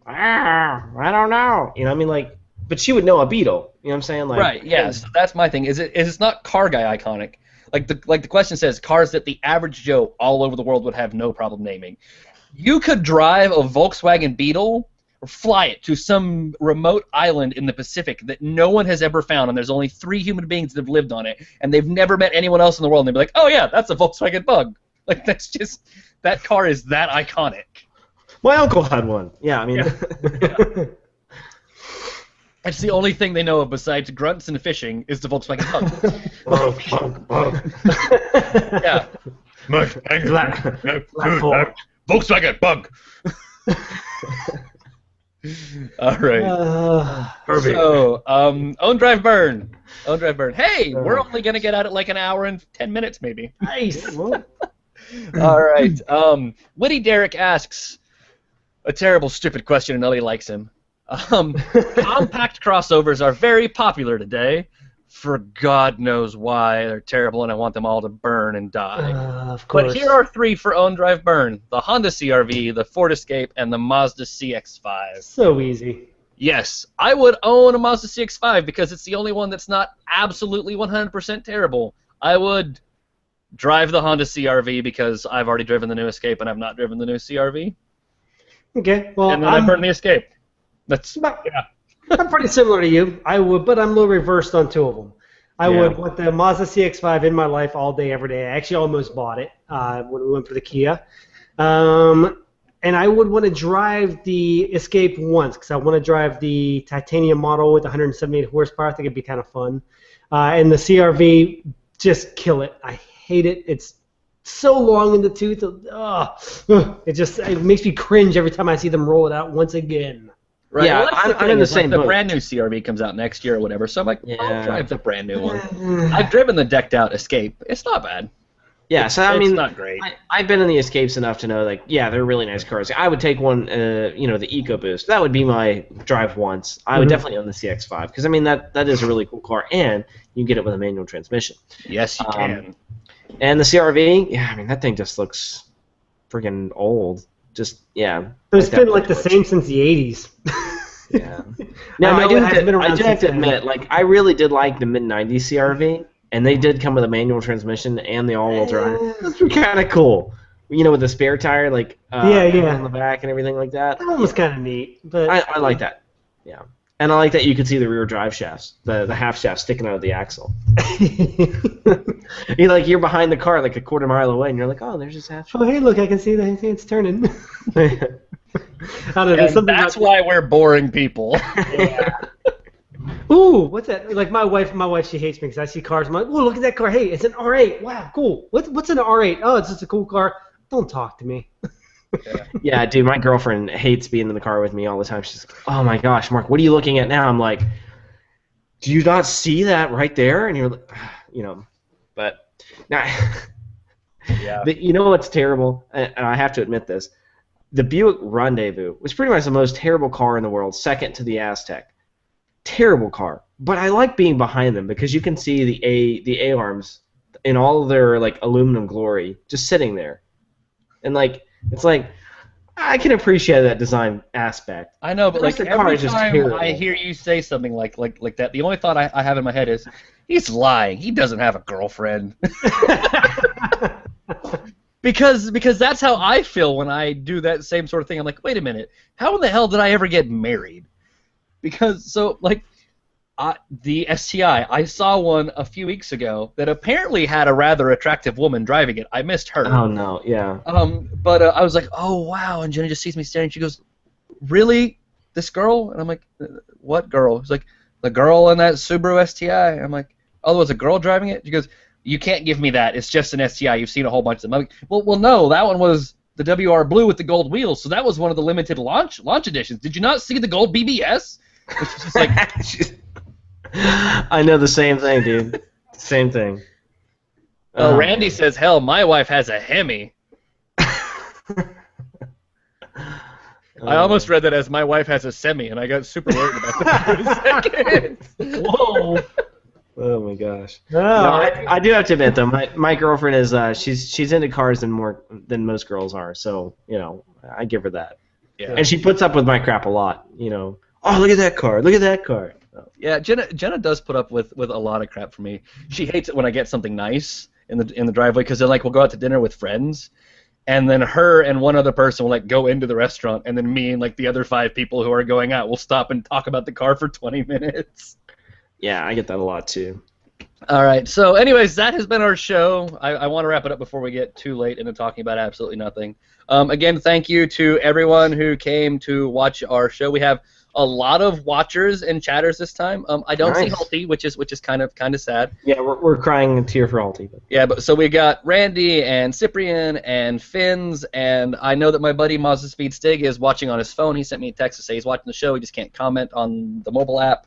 "I don't know." You know, I mean, like, but she would know a Beetle. You know what I'm saying? Like, right. Yeah. So that's my thing. Is it's not car guy iconic? Like the question says, cars that the average Joe all over the world would have no problem naming. You could drive a Volkswagen Beetle or fly it to some remote island in the Pacific that no one has ever found, and there's only 3 human beings that have lived on it, and they've never met anyone else in the world, and they'd be like, "Oh yeah, that's a Volkswagen Bug." Like that car is that iconic. my uncle had one. Yeah, I mean, Yeah. That's the only thing they know of besides grunts and fishing is the Volkswagen Bug. Yeah. Volkswagen Bug. All right. So, own drive burn. Own drive burn. Hey, we're only gonna get out at like an hour and 10 minutes, maybe. Nice. All right. Witty Derek asks a terrible, stupid question, and nobody likes him. Compact crossovers are very popular today. For God knows why. They're terrible, and I want them all to burn and die. Of course. But here are 3 for own drive burn: the Honda CR-V, the Ford Escape, and the Mazda CX-5. So easy. Yes, I would own a Mazda CX-5 because it's the only one that's not absolutely 100% terrible. I would drive the Honda CR-V because I've already driven the new Escape and I've not driven the new CR-V. Okay. Well, And then I burn the Escape. That's yeah. I'm pretty similar to you. I would, but I'm a little reversed on 2 of them. I would want the Mazda CX-5 in my life all day, every day. I actually almost bought it when we went for the Kia. And I would want to drive the Escape once because I want to drive the titanium model with 178 horsepower. I think it'd be kind of fun. And the CR-V, just kill it. I hate it. It's so long in the tooth. It makes me cringe every time I see them roll it out once again. Right. Yeah, well, I'm in the same The boat. brand new CR-V comes out next year or whatever, so I'm like, I'll Yeah. drive the brand new one. I've driven the decked out Escape. It's not bad. Yeah, so I mean, it's not great. I've been in the Escapes enough to know, like, yeah, they're really nice cars. I would take one, the EcoBoost. That would be my drive once. I would definitely own the CX-5 because I mean that is a really cool car, and you can get it with a manual transmission. Yes, you can. And the CR-V, yeah, I mean that thing just looks freaking old. Just yeah. But it's like been that like the same since the 80s. Yeah. Now I I know do it have hasn't been to, I around do have to since then. admit, like I really did like the mid-90s CR-V, and they did come with a manual transmission and the all-wheel drive. That's kind of cool. With the spare tire, like Yeah. on the back and everything like that. That one was kind of neat, but I like that. Yeah. And I like that you could see the rear drive shafts, the half shaft sticking out of the axle. You're behind the car like a quarter mile away, and you're like, oh, there's this half shaft. oh, hey, look, I can see it's turning. I don't know. And Something that's about, why we're boring people. Yeah. Ooh, what's that? Like my wife, she hates me because I see cars. I'm like, oh, look at that car. Hey, it's an R8. Wow, cool. What's an R8? Oh, it's just a cool car. Don't talk to me. Yeah, dude, my girlfriend hates being in the car with me all the time. She's like, oh my gosh, Mark, what are you looking at now? I'm like, do you not see that right there? And you're like, but now, Yeah. you know what's terrible? And I have to admit this. The Buick Rendezvous was pretty much the most terrible car in the world, second to the Aztek. Terrible car. But I like being behind them because you can see the A-arms in all of their like aluminum glory just sitting there. And like it's like I can appreciate that design aspect. I know, but The rest like of the car every is just time terrible. I hear you say something like that, the only thought I have in my head is, he's lying. He doesn't have a girlfriend. Because that's how I feel when I do that same sort of thing. I'm like, wait a minute, how in the hell did I ever get married? Because the STI, I saw one a few weeks ago that apparently had a rather attractive woman driving it. I missed her. Oh no, yeah. But I was like, oh wow, and Jenny just sees me staring. She goes, really, this girl? And I'm like, what girl? She's like, the girl in that Subaru STI. I'm like, oh, there was a girl driving it? She goes, you can't give me that. It's just an STI. You've seen a whole bunch of them. I'm like, well, no, that one was the WR Blue with the gold wheels, so that was one of the limited launch editions. Did you not see the gold BBS? It's just like, I know the same thing, dude. Same thing. oh, Randy says, hell, my wife has a Hemi. I almost read that as my wife has a Semi, and I got super worried about that for a second. Whoa. Oh my gosh. No, No, I do have to admit though, my girlfriend is she's into cars than most girls are, so I give her that. Yeah. And she puts up with my crap a lot, Oh, look at that car! Look at that car! Yeah, Jenna does put up with a lot of crap from me. She hates it when I get something nice in the driveway because then we'll go out to dinner with friends, and then her and one other person will go into the restaurant, and then me and the other 5 people who are going out will stop and talk about the car for 20 minutes. Yeah, I get that a lot too. All right, so anyways, that has been our show. I want to wrap it up before we get too late into talking about absolutely nothing. Again, thank you to everyone who came to watch our show. We have a lot of watchers and chatters this time. I don't see Nice. Hulty, which is kind of sad. Yeah, we're crying a tear for Alti. Yeah, but so we got Randy and Cyprian and Finns, and I know that my buddy Mazda Speed Stig is watching on his phone. He sent me a text to say he's watching the show. He just can't comment on the mobile app.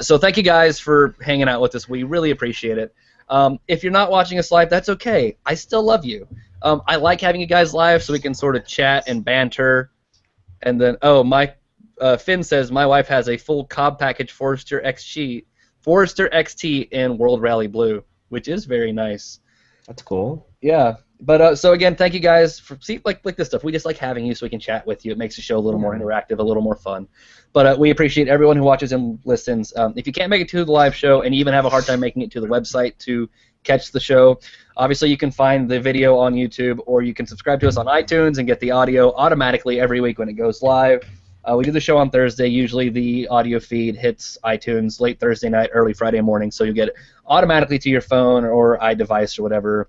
So thank you guys for hanging out with us. We really appreciate it. If you're not watching us live, that's okay. I still love you. I like having you guys live so we can sort of chat and banter. And then, Finn says my wife has a full Cobb package Forester XT in World Rally Blue, which is very nice. That's cool. Yeah, but so again, thank you guys for like this stuff. We just like having you so we can chat with you. It makes the show a little more interactive, a little more fun. But we appreciate everyone who watches and listens. If you can't make it to the live show and you even have a hard time making it to the website to catch the show, obviously you can find the video on YouTube, or you can subscribe to us on iTunes and get the audio automatically every week when it goes live. We do the show on Thursday. Usually the audio feed hits iTunes late Thursday night, early Friday morning, so you get it automatically to your phone or iDevice or whatever.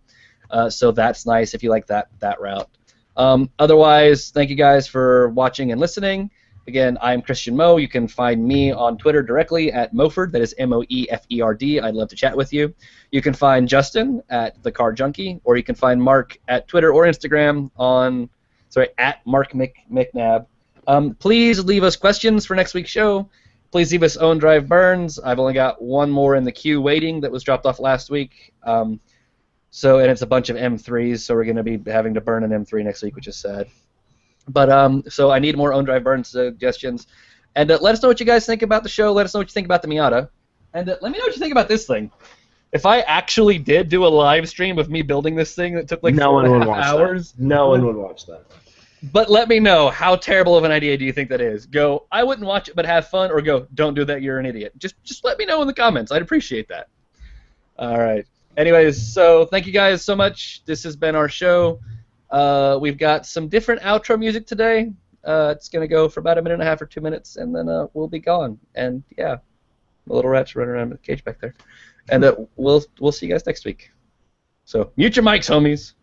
So that's nice if you like that route. Otherwise, thank you guys for watching and listening. Again, I'm Christian Moe. You can find me on Twitter directly at Moeferd. That is Moeferd. I'd love to chat with you. You can find Justin at The Car Junkie, or you can find Mark at Twitter or Instagram at Mark McNabb. Please leave us questions for next week's show. Please leave us own drive burns. I've only got one more in the queue waiting that was dropped off last week. So, and it's a bunch of M3s, so we're going to be having to burn an M3 next week, which is sad. But so I need more own drive burn suggestions. And let us know what you guys think about the show. Let us know what you think about the Miata. And let me know what you think about this thing. If I actually did do a live stream of me building this thing that took like No one would watch hours, that. No one would watch that. but let me know, how terrible of an idea do you think that is? Go, I wouldn't watch it but have fun, or go, don't do that, you're an idiot. Just let me know in the comments. I'd appreciate that. All right. Anyways, so thank you guys so much. This has been our show. We've got some different outro music today. It's going to go for about 1.5 minutes or 2 minutes, and then we'll be gone. And yeah, the little rat's running around with the cage back there. And we'll see you guys next week. So mute your mics, homies.